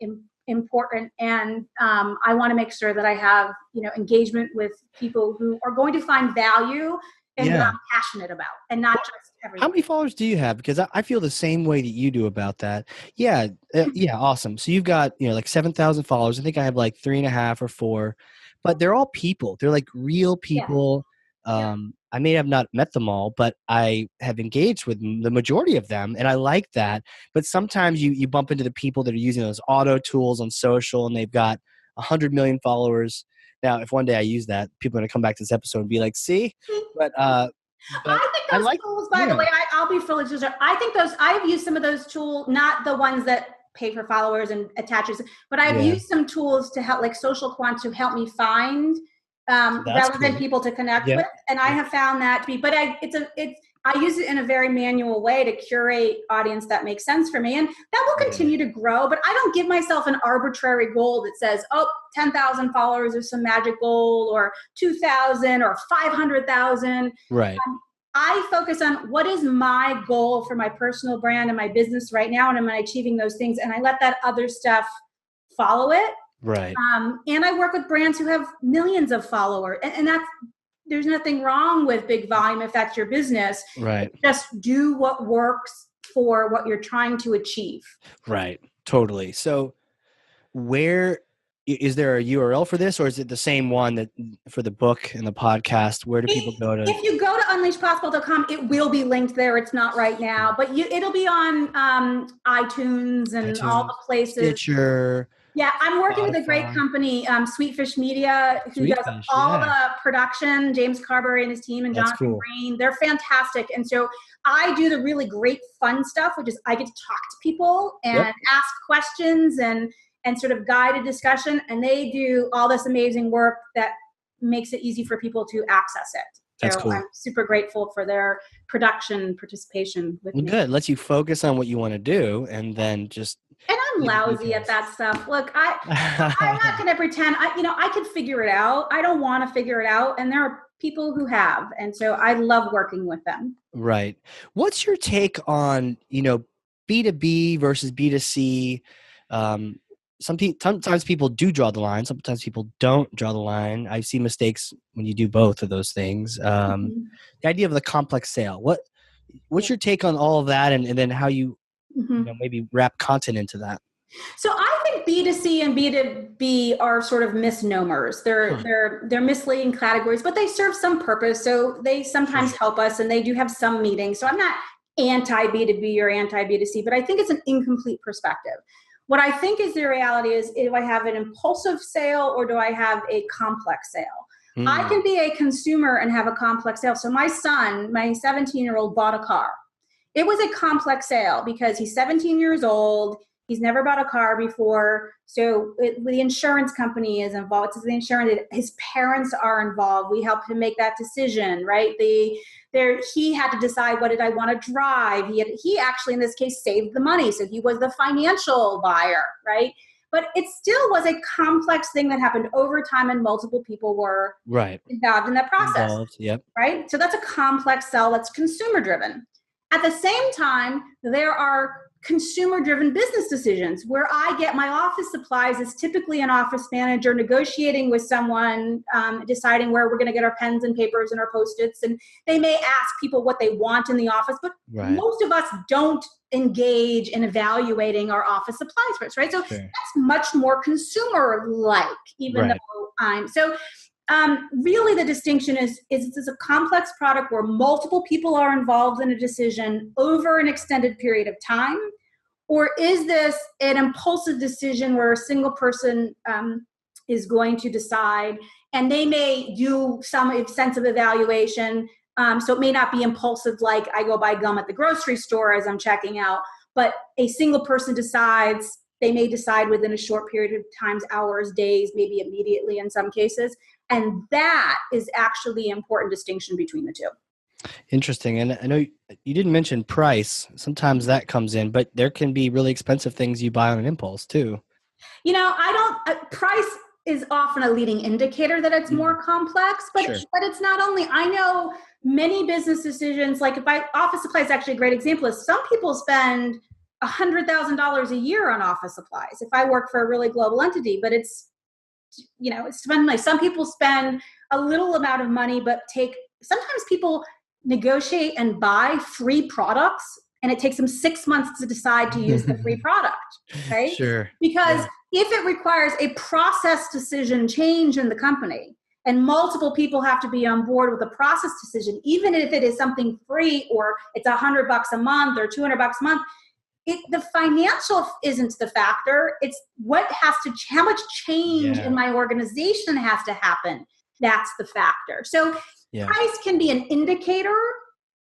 important, and I want to make sure that I have engagement with people who are going to find value in what I'm passionate about, and not just everything. How many followers do you have? Because I feel the same way that you do about that. Yeah, awesome. So you've got like 7,000 followers. I think I have like 3.5 or 4, but they're all people. They're like real people. Yeah. I may have not met them all, but I have engaged with the majority of them, and I like that. But sometimes you bump into the people that are using those auto tools on social, and they've got 100 million followers. Now, if one day I use that, people are going to come back to this episode and be like, "See," but I think those tools, by the way, I'll be fully disclosed. I think I've used some of those tools, not the ones that pay for followers and attaches, but I've used some tools to help, like Social Quant, to help me find relevant people to connect with. And I have found that to be, but I use it in a very manual way to curate audience that makes sense for me. And that will continue to grow, but I don't give myself an arbitrary goal that says, 10,000 followers is some magic goal, or 2,000 or 500,000. Right. I focus on what is my goal for my personal brand and my business right now, and am I achieving those things? And I let that other stuff follow it. Right. And I work with brands who have millions of followers, and there's nothing wrong with big volume if that's your business. Right. Just do what works for what you're trying to achieve. Right. Totally. So where is there a URL for this, or is it the same one that for the book and the podcast? Where do people go to? If you go to unleashpossible.com, it will be linked there. It's not right now, but it'll be on iTunes and all the places. Stitcher. Yeah, I'm working with a great company, Sweetfish Media, who does all the production. James Carberry and his team, and Jonathan Green. They're fantastic. And so I do the really great fun stuff, which is I get to talk to people and ask questions and sort of guide a discussion. And they do all this amazing work that makes it easy for people to access it. That's cool. I'm super grateful for their production participation with me. Good. Lets you focus on what you want to do, and then just. And I'm lousy at that stuff. Look, I'm not going to pretend. I could figure it out. I don't want to figure it out, and there are people who have, and so I love working with them. Right. What's your take on B2B versus B2C? Sometimes people do draw the line. Sometimes people don't draw the line. I see mistakes when you do both of those things. The idea of the complex sale. What's your take on all of that, and then how you, maybe wrap content into that? So I think B2C and B2B are sort of misnomers. They're misleading categories, but they serve some purpose. So they sometimes help us, and they do have some meetings. So I'm not anti B2B or anti B2C, but I think it's an incomplete perspective. What I think is the reality is, do I have an impulsive sale or do I have a complex sale? I can be a consumer and have a complex sale. So my son, my 17-year-old, bought a car. It was a complex sale because he's 17 years old. He's never bought a car before. So the insurance company is involved. It's the insurance. His parents are involved. We helped him make that decision, right? He had to decide, what did I want to drive? He actually, in this case, saved the money. So he was the financial buyer, right? But it still was a complex thing that happened over time, and multiple people were involved in that process. Right? So that's a complex sell that's consumer driven. At the same time, there are consumer-driven business decisions. Where I get my office supplies is typically an office manager negotiating with someone, deciding where we're going to get our pens and papers and our Post-its. And they may ask people what they want in the office, but most of us don't engage in evaluating our office supplies first, right? So that's much more consumer-like, even though I'm... So Really the distinction is this a complex product where multiple people are involved in a decision over an extended period of time? Or is this an impulsive decision where a single person is going to decide, and they may do some sense of evaluation. So it may not be impulsive, like I go buy gum at the grocery store as I'm checking out, but a single person decides, they may decide within a short period of times, hours, days, maybe immediately in some cases. And that is actually the important distinction between the two. Interesting. And I know you didn't mention price. Sometimes that comes in, but there can be really expensive things you buy on an impulse too. Price is often a leading indicator that it's more complex, but Sure. but it's not only. I know many business decisions, like office supply is actually a great example. Is some people spend $100,000 a year on office supplies. If I work for a really global entity, but it's spend money. Some people spend a little amount of money, but sometimes people negotiate and buy free products, and it takes them 6 months to decide to use the free product. Okay. Sure. Because if it requires a process decision change in the company and multiple people have to be on board with the process decision, even if it is something free or it's $100 a month or $200 a month, the financial isn't the factor. It's how much change in my organization has to happen. That's the factor. So price can be an indicator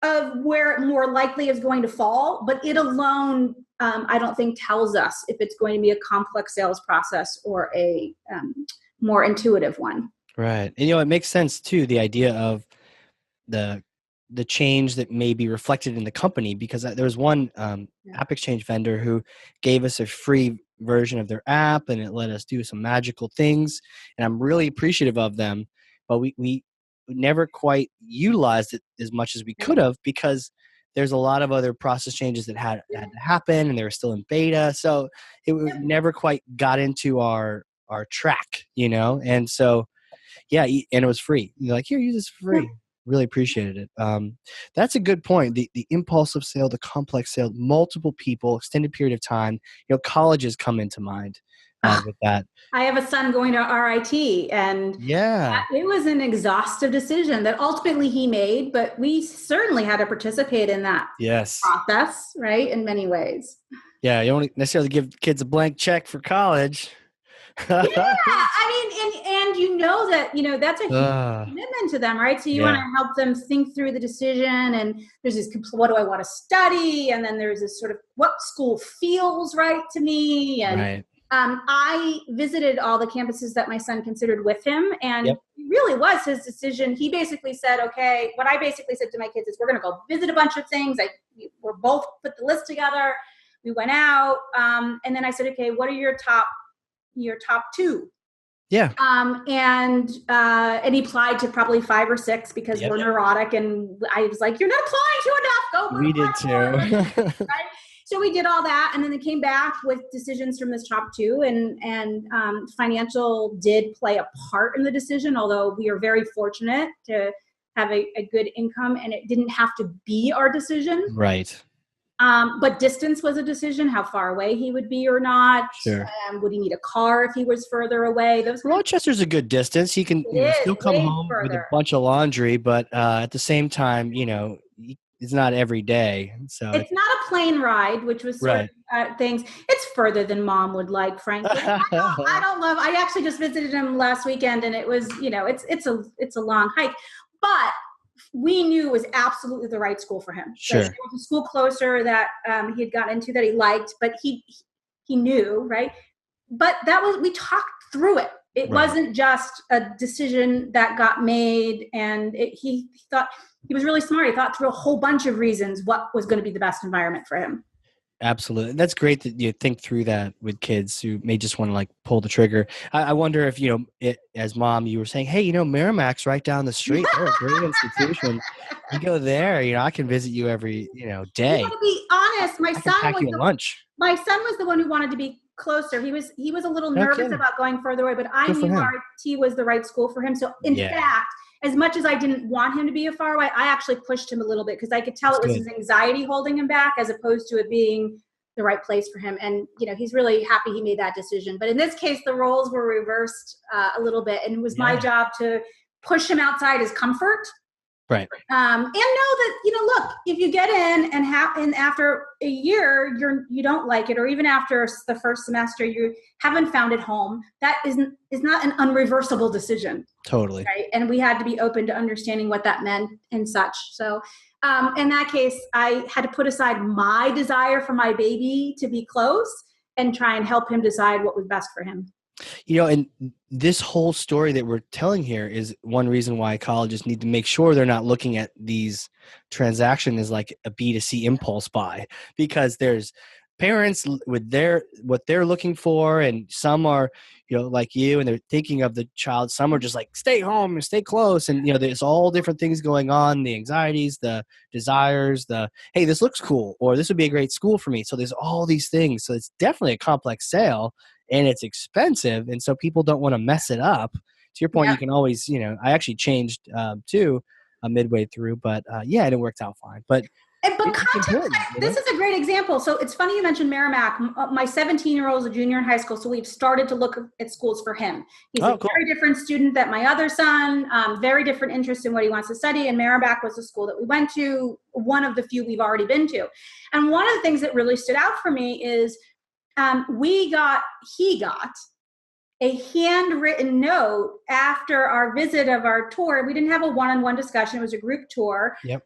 of where it more likely is going to fall, but it alone, I don't think, tells us if it's going to be a complex sales process or a more intuitive one. Right. And, it makes sense too, the idea of the change that may be reflected in the company, because there was one app exchange vendor who gave us a free version of their app, and it let us do some magical things. And I'm really appreciative of them, but we never quite utilized it as much as we could have, because there's a lot of other process changes that had to happen, and they were still in beta. So it never quite got into our track, And so, and it was free. You're like, here, use this for free. Really appreciated it. That's a good point. The impulsive sale, the complex sale, multiple people, extended period of time. Colleges come into mind with that. I have a son going to RIT, and it was an exhaustive decision that ultimately he made, but we certainly had to participate in that process, right? In many ways. Yeah, you don't necessarily give kids a blank check for college. And that's a huge commitment to them, right? So you want to help them think through the decision, and there's this, what do I want to study? And then there's this sort of, what school feels right to me? And I visited all the campuses that my son considered with him, and it really was his decision. He basically said, okay, what I basically said to my kids is, we're going to go visit a bunch of things. We're both put the list together. We went out, and then I said, okay, what are your top two? Yeah. And he applied to probably 5 or 6 because we're neurotic, and I was like, you're not applying to enough. Go. We did too. Right? So we did all that, and then they came back with decisions from this top 2, and financial did play a part in the decision, although we are very fortunate to have a good income, and it didn't have to be our decision. Right. But distance was a decision, how far away he would be or not. Sure. Would he need a car if he was further away? Rochester's a good distance. He can still come home with a bunch of laundry, but at the same time, it's not every day. So it's not a plane ride, which was sort of things. It's further than mom would like, frankly. I actually just visited him last weekend, and it was, it's a long hike, but we knew it was absolutely the right school for him. Sure. So it was a school closer that he had gotten into that he liked, but he knew, right? But we talked through it. It wasn't just a decision that got made, and he thought, he was really smart. He thought through a whole bunch of reasons what was going to be the best environment for him. Absolutely. That's great that you think through that with kids who may just want to pull the trigger. I wonder if, as mom, you were saying, hey, Merrimack's right down the street. They're a great institution. You go there, I can visit you every, day. To be honest, my son was the one who wanted to be closer. He was a little nervous about going further away, but I knew RIT was the right school for him. So in fact, as much as I didn't want him to be far away, I actually pushed him a little bit because I could tell it was his anxiety holding him back, as opposed to it being the right place for him. And, he's really happy he made that decision. But in this case, the roles were reversed a little bit. And it was my job to push him outside his comfort. Right. And know that, look, if you get in and after a year, you don't like it, or even after the first semester, you haven't found it home, that is not an unreversible decision. Totally. Right. And we had to be open to understanding what that meant and such. So in that case, I had to put aside my desire for my baby to be close and try and help him decide what was best for him. And this whole story that we're telling here is one reason why colleges need to make sure they're not looking at these transactions as like a B2C impulse buy, because there's parents with what they're looking for, and some are, like you, and they're thinking of the child. Some are just like, stay home and stay close. And, there's all different things going on, the anxieties, the desires, hey, this looks cool, or this would be a great school for me. So there's all these things. So it's definitely a complex sale. And it's expensive, and so people don't want to mess it up. To your point, you can always, I actually changed too midway through, but and it worked out fine. But content, this is a great example. So it's funny you mentioned Merrimack. My 17-year-old is a junior in high school, so we've started to look at schools for him. He's a very different student than my other son, very different interest in what he wants to study, and Merrimack was the school that we went to, one of the few we've already been to. And one of the things that really stood out for me is he got a handwritten note after our visit of our tour. We didn't have a one-on-one discussion. It was a group tour. Yep.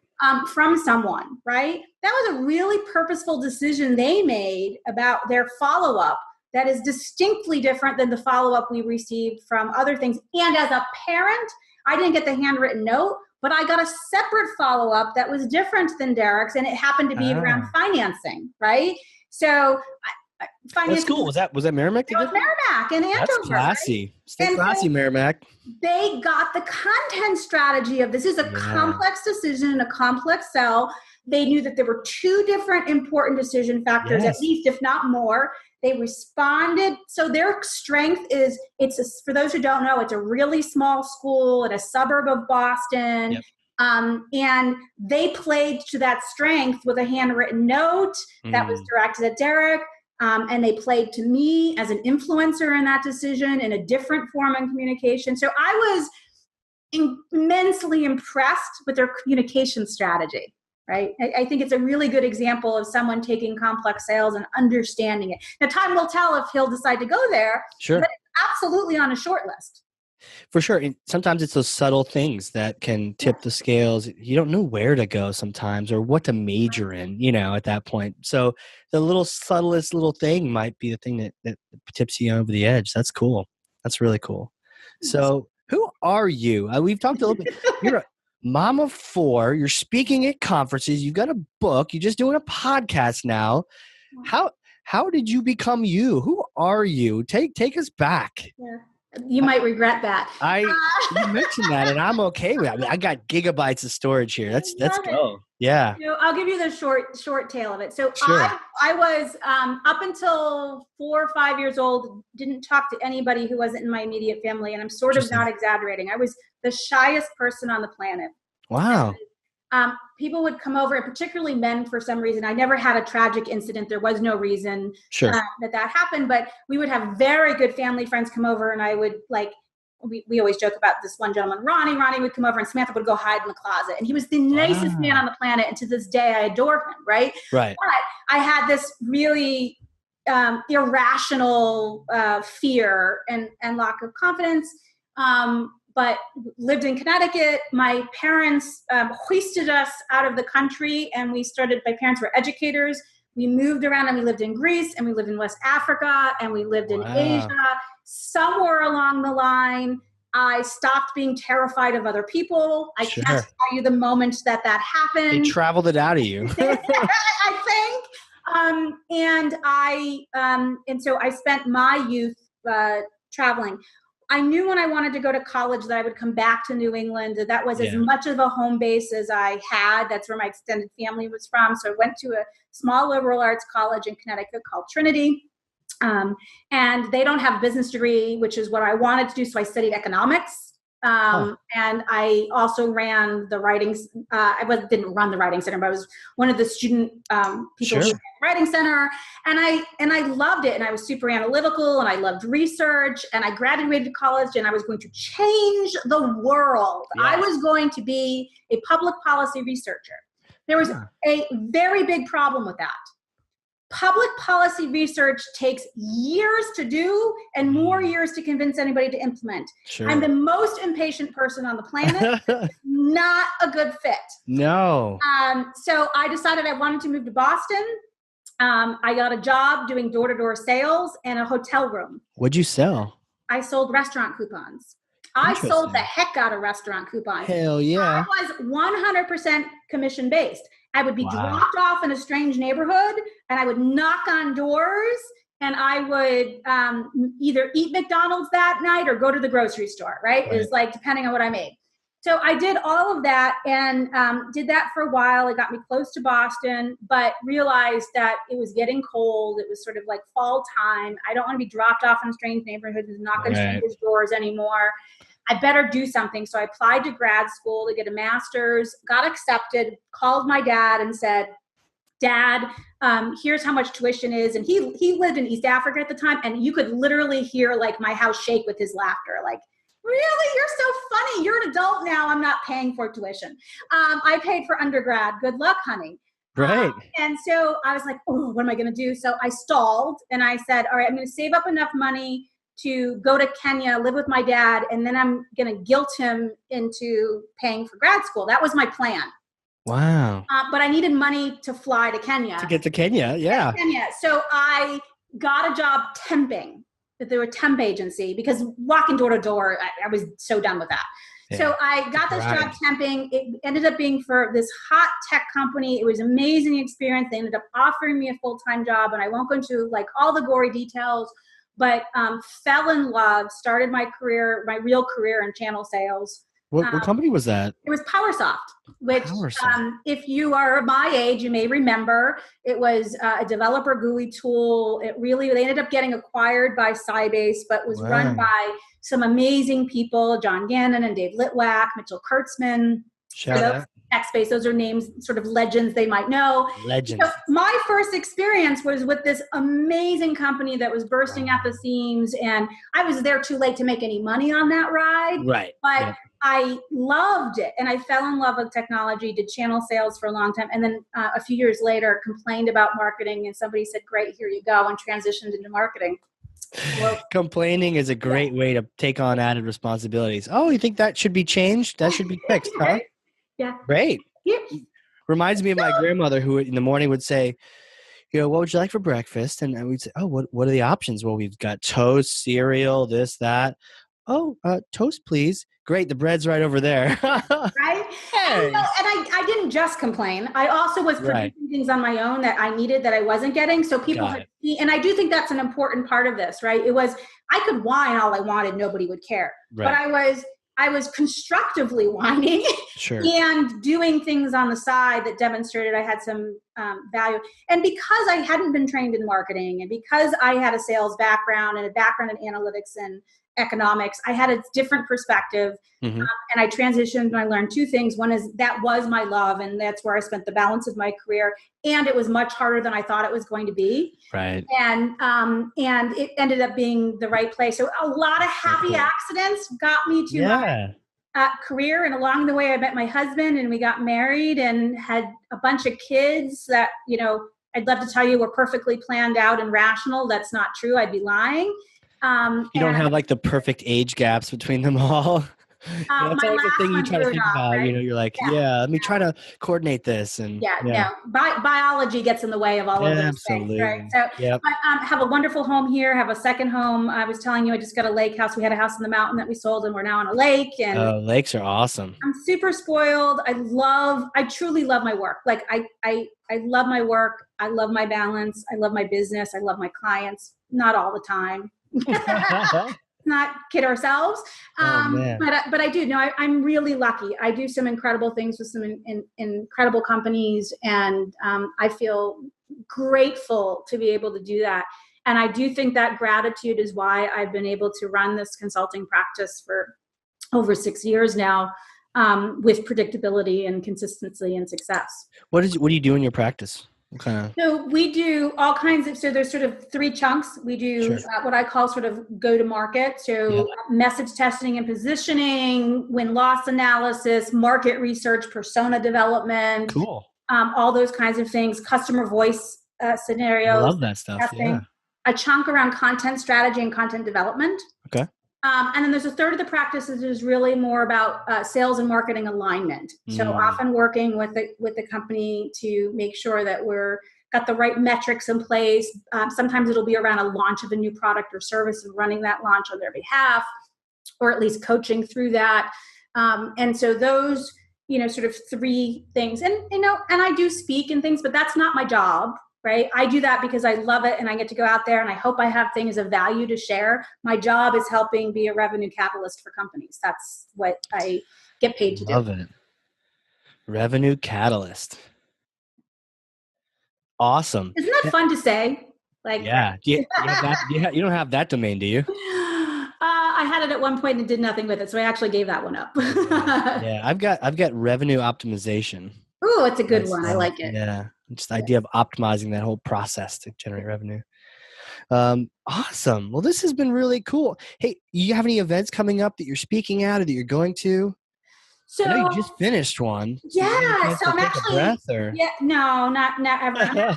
From someone, right? That was a really purposeful decision they made about their follow-up that is distinctly different than the follow-up we received from other things. And as a parent, I didn't get the handwritten note, but I got a separate follow-up that was different than Derek's, and it happened to be around financing, right? So that's cool. Was that Merrimack? It was Merrimack in Andover. That's classy. Right? Stay classy, Merrimack. They got the content strategy of this is a complex decision and a complex sell. They knew that there were two different important decision factors, at least, if not more. They responded. So their strength is, for those who don't know, it's a really small school in a suburb of Boston. Yep. And they played to that strength with a handwritten note that was directed at Derek. And they played to me as an influencer in that decision in a different form and communication. So I was immensely impressed with their communication strategy, right? I think it's a really good example of someone taking complex sales and understanding it. Now, time will tell if he'll decide to go there. Sure. But it's absolutely on a short list. For sure. And sometimes it's those subtle things that can tip the scales. You don't know where to go sometimes or what to major in, at that point. So the subtlest little thing might be the thing that tips you over the edge. That's cool. That's really cool. So who are you? We've talked a little bit. You're a mom of 4. You're speaking at conferences. You've got a book. You're just doing a podcast now. How did you become you? Who are you? Take us back. Yeah. You might regret that. You mentioned that, and I'm okay with it. I mean, I got gigabytes of storage here. Let's go. Yeah. I'll give you the short tale of it. So sure. I was up until 4 or 5 years old, didn't talk to anybody who wasn't in my immediate family, and I'm sort of not exaggerating. I was the shyest person on the planet. Wow. People would come over, and particularly men for some reason. I never had a tragic incident. There was no reason that happened, but we would have very good family friends come over, and I would we always joke about this one gentleman, Ronnie. Ronnie would come over and Samantha would go hide in the closet, and he was the nicest man on the planet. And to this day, I adore him. Right. Right. But I had this really irrational fear and lack of confidence. But lived in Connecticut. My parents hoisted us out of the country, and my parents were educators. We moved around, and we lived in Greece, and we lived in West Africa, and we lived in Asia. Somewhere along the line, I stopped being terrified of other people. I can't tell you the moment that happened. They traveled it out of you. I think. And so I spent my youth traveling. I knew when I wanted to go to college that I would come back to New England. That was as much of a home base as I had. That's where my extended family was from. So I went to a small liberal arts college in Connecticut called Trinity. And they don't have a business degree, which is what I wanted to do. So I studied economics And I also ran the writing. Didn't run the writing center, but I was one of the student people who ran the writing center. And I loved it. And I was super analytical, and I loved research. And I graduated college, and I was going to change the world. Yes. I was going to be a public policy researcher. There was a very big problem with that. Public policy research takes years to do and more years to convince anybody to implement. Sure. I'm the most impatient person on the planet. Not a good fit. No. So I decided I wanted to move to Boston. I got a job doing door-to-door sales and a hotel room. What'd you sell? I sold restaurant coupons. I sold the heck out of restaurant coupons. Hell yeah. I was 100% commission-based. I would be dropped off in a strange neighborhood, and I would knock on doors, and I would either eat McDonald's that night or go to the grocery store, right? It was like depending on what I made. So I did all of that and did that for a while. It got me close to Boston, but realized that it was getting cold. It was sort of like fall time. I don't want to be dropped off in a strange neighborhood and knock on strangers' doors anymore. I better do something. So I applied to grad school to get a master's, got accepted, called my dad and said, Dad, here's how much tuition is. And he lived in East Africa at the time. And you could literally hear like my house shake with his laughter. Like, really? You're so funny. You're an adult now. I'm not paying for tuition. I paid for undergrad. Good luck, honey. Right. And so I was like, oh, what am I going to do? So I stalled and I said, all right, I'm going to save up enough money to go to Kenya, live with my dad, and then I'm going to guilt him into paying for grad school. That was my plan. Wow. But I needed money to fly to Kenya. To get to Kenya, yeah. So I got a job temping. They were a temp agency because walking door to door, I was so done with that. Yeah. So I got this job temping. It ended up being for this hot tech company. It was an amazing experience. They ended up offering me a full-time job, and I won't go into like all the gory details, but fell in love, started my real career in channel sales. What company was that? It was PowerSoft, which if you are my age, you may remember. It was a developer GUI tool. They ended up getting acquired by Sybase, but was run by some amazing people, John Gannon and Dave Litwack, Mitchell Kurtzman. Shout out. Tech space. Those are names, sort of legends they might know. Legends. So my first experience was with this amazing company that was bursting at the seams, and I was there too late to make any money on that ride. Right. But I loved it, and I fell in love with technology, did channel sales for a long time, and then a few years later complained about marketing, and somebody said, great, here you go, and transitioned into marketing. Well, complaining is a great way to take on added responsibilities. Oh, you think that should be changed? That should be fixed, huh? Right? Yeah. Great. Yeah. Reminds me of my grandmother who in the morning would say, what would you like for breakfast? And we'd say, oh, what are the options? Well, we've got toast, cereal, this, that. Oh, toast, please. Great. The bread's right over there. Right? Hey. And I didn't just complain. I also was producing things on my own that I needed that I wasn't getting. So people had seen, and I do think that's an important part of this, right? I could whine all I wanted. Nobody would care. Right. But I was constructively whining and doing things on the side that demonstrated I had some value. And because I hadn't been trained in marketing, and because I had a sales background and a background in analytics and economics, I had a different perspective. And I transitioned and I learned two things. One is that was my love, and that's where I spent the balance of my career. And it was much harder than I thought it was going to be. Right. And it ended up being the right place. So a lot of happy accidents got me to my career. And along the way, I met my husband, and we got married and had a bunch of kids that, I'd love to tell you were perfectly planned out and rational. That's not true. I'd be lying. You don't have like the perfect age gaps between them all. That's always the thing you try to think about. Right? You're like, let me try to coordinate this. And biology gets in the way of all of those absolutely. Things. Right? So, have a wonderful home here. Have a second home. I was telling you, I just got a lake house. We had a house in the mountain that we sold, and we're now on a lake. And lakes are awesome. I'm super spoiled. I truly love my work. Like I love my work. I love my balance. I love my business. I love my clients. Not all the time. Not kid ourselves. But I do. No, I'm really lucky. I do some incredible things with some incredible companies, and I feel grateful to be able to do that. And I do think that gratitude is why I've been able to run this consulting practice for over 6 years now, with predictability and consistency and success. What do you do in your practice? What kind of? So we do all kinds of, so there's sort of 3 chunks. We do what I call sort of go to market. So message testing and positioning, win-loss analysis, market research, persona development, Cool. All those kinds of things, customer voice scenarios. I love that stuff. Testing. Yeah. A chunk around content strategy and content development. Okay. And then there's a third of the practice that is really more about sales and marketing alignment. So often working with the company to make sure that we're got the right metrics in place. Sometimes it'll be around a launch of a new product or service and running that launch on their behalf, or at least coaching through that. And so those, sort of 3 things. And, and I do speak and things, but that's not my job. Right? I do that because I love it and I get to go out there and I hope I have things of value to share. My job is helping be a revenue catalyst for companies. That's what I get paid to do. Love it. Revenue catalyst. Awesome. Isn't that fun to say? Like, yeah. You don't have that domain, do you? I had it at one point and did nothing with it. So I actually gave that one up. Yeah. I've got revenue optimization. Oh, it's a good one. I like it. Yeah. Just the idea of optimizing that whole process to generate revenue. Awesome. Well, this has been really cool. Hey, you have any events coming up that you're speaking at or that you're going to? So I know you just finished one. Yeah. So I'm actually, no, not ever.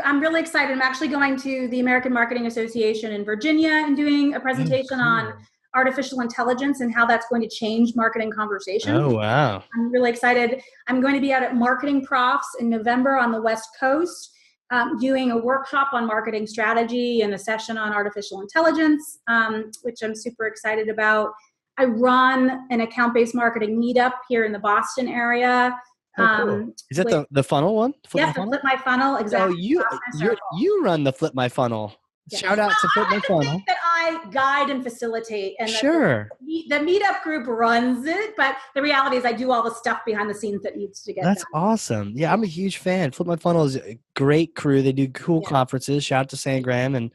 I'm really excited. I'm actually going to the American Marketing Association in Virginia and doing a presentation on artificial intelligence and how that's going to change marketing conversations. Oh, wow. I'm really excited. I'm going to be out at Marketing Profs in November on the West Coast, doing a workshop on marketing strategy and a session on artificial intelligence, which I'm super excited about. I run an account-based marketing meetup here in the Boston area. Cool. Is that the funnel one? Flip My Funnel. Exactly. Oh, you run the Flip My Funnel. Yes. Shout out to Flip My Funnel. That I guide and facilitate, and the meetup group runs it. But the reality is, I do all the stuff behind the scenes that needs to get done. That's awesome. Yeah, I'm a huge fan. Flip My Funnel is a great crew. They do cool conferences. Shout out to Sangram and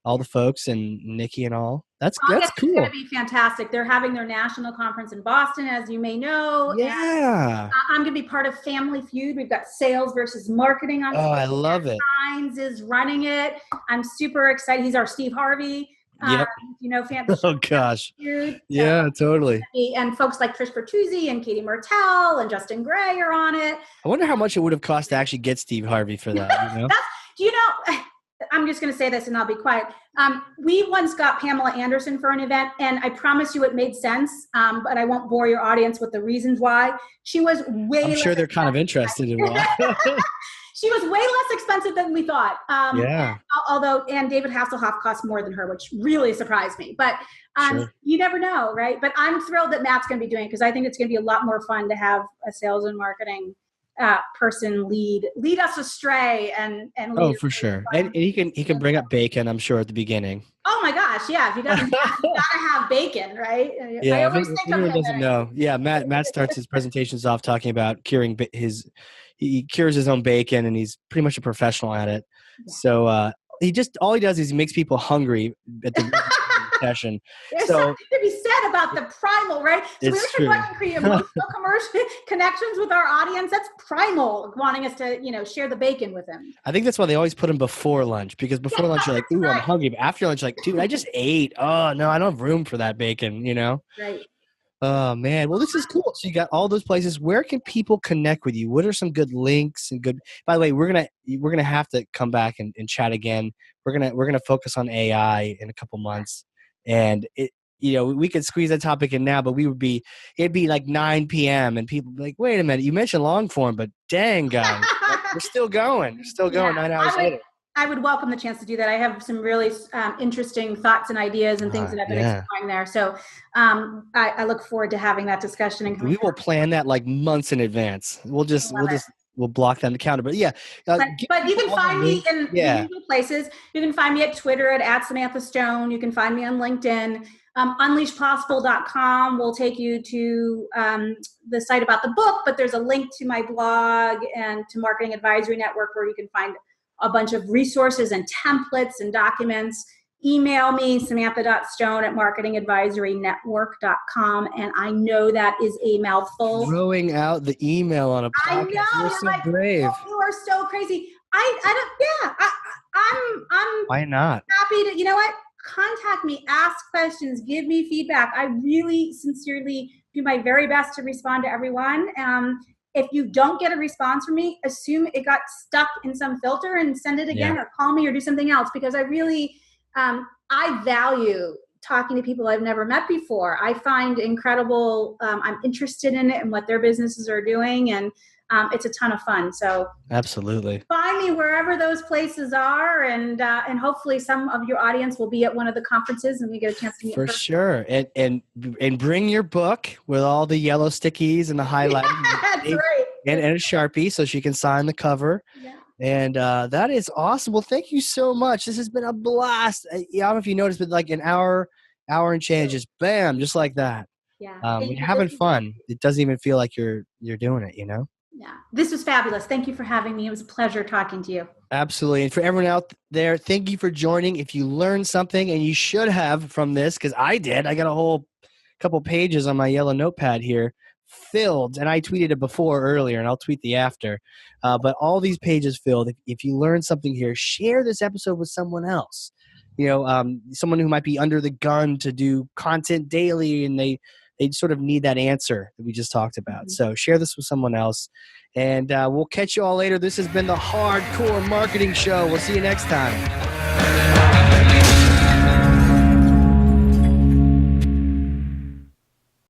all the folks and Nikki and all. That's cool. It's going to be fantastic. They're having their national conference in Boston, as you may know. Yeah. I'm going to be part of Family Feud. We've got sales versus marketing on. Oh, I love it. Hines is running it. I'm super excited. He's our Steve Harvey. Yep. Oh gosh. Feud. Yeah, totally. And folks like Trish Bertuzzi and Katie Mertel and Justin Gray are on it. I wonder how much it would have cost to actually get Steve Harvey for that. I'm just going to say this and I'll be quiet. We once got Pamela Anderson for an event, and I promise you it made sense, but I won't bore your audience with the reasons why. She was way I'm sure they're kind of interested in why. She was way less expensive than we thought. And David Hasselhoff cost more than her, which really surprised me. But you never know, right? But I'm thrilled that Matt's going to be doing it because I think it's going to be a lot more fun to have a sales and marketing person lead us astray and lead for sure. And he can bring up bacon, I'm sure, at the beginning. Oh my gosh, yeah. If you gotta have bacon, right? Yeah, I always think anyone doesn't know. Yeah, Matt starts his presentations off talking about he cures his own bacon, and he's pretty much a professional at it. Yeah. So all he does is he makes people hungry at the session. There's something to be said about the primal, right? So we should want to create emotional commercial connections with our audience. That's primal, wanting us to, share the bacon with them. I think that's why they always put him before lunch, because before lunch you're like, ooh, I'm hungry. But after lunch, you're like, dude, I just ate. Oh no, I don't have room for that bacon, Right. Oh man. Well, this is cool. So you got all those places. Where can people connect with you? What are some good links and good, by the way, we're going to have to come back and chat again. We're going to focus on AI in a couple months. And we could squeeze that topic in now, but it'd be like 9 p.m. and people would be like, wait a minute, you mentioned long form, but dang guys, we're still going. We're still going 9 hours later. I would welcome the chance to do that. I have some really interesting thoughts and ideas and things that I've been exploring there. So I look forward to having that discussion. And we will plan that like months in advance. We'll block that in the calendar. But yeah. But you can find me in usual places. You can find me at Twitter at Samantha Stone. You can find me on LinkedIn. Unleashpossible.com will take you to the site about the book, but there's a link to my blog and to Marketing Advisory Network where you can find a bunch of resources and templates and documents. email me, samantha.stone@marketingadvisorynetwork.com. And I know that is a mouthful. Throwing out the email on a podcast. I know. You're so brave. Oh, you are so crazy. I'm Why not? happy to, you know what? Contact me, ask questions, give me feedback. I really sincerely do my very best to respond to everyone. If you don't get a response from me, assume it got stuck in some filter and send it again, or call me or do something else, because I really, I value talking to people I've never met before. I find incredible, I'm interested in it and what their businesses are doing, and it's a ton of fun. So absolutely, find me wherever those places are, and hopefully some of your audience will be at one of the conferences and we get a chance to meet for sure. And bring your book with all the yellow stickies and the highlighting. That's right. And a Sharpie so she can sign the cover. Yeah. And that is awesome. Well, thank you so much. This has been a blast. I don't know if you noticed, but like an hour and change, just bam, just like that. Yeah. When you're having fun, it doesn't even feel like you're doing it, you know? Yeah. This was fabulous. Thank you for having me. It was a pleasure talking to you. Absolutely. And for everyone out there, thank you for joining. If you learned something, and you should have from this, because I did, I got a whole couple pages on my yellow notepad here filled, and I tweeted it before earlier, and I'll tweet the after. But all these pages filled. If you learned something here, share this episode with someone else. You know, someone who might be under the gun to do content daily, and they sort of need that answer that we just talked about. Mm-hmm. So share this with someone else, and we'll catch you all later. This has been the Hardcore Marketing Show. We'll see you next time.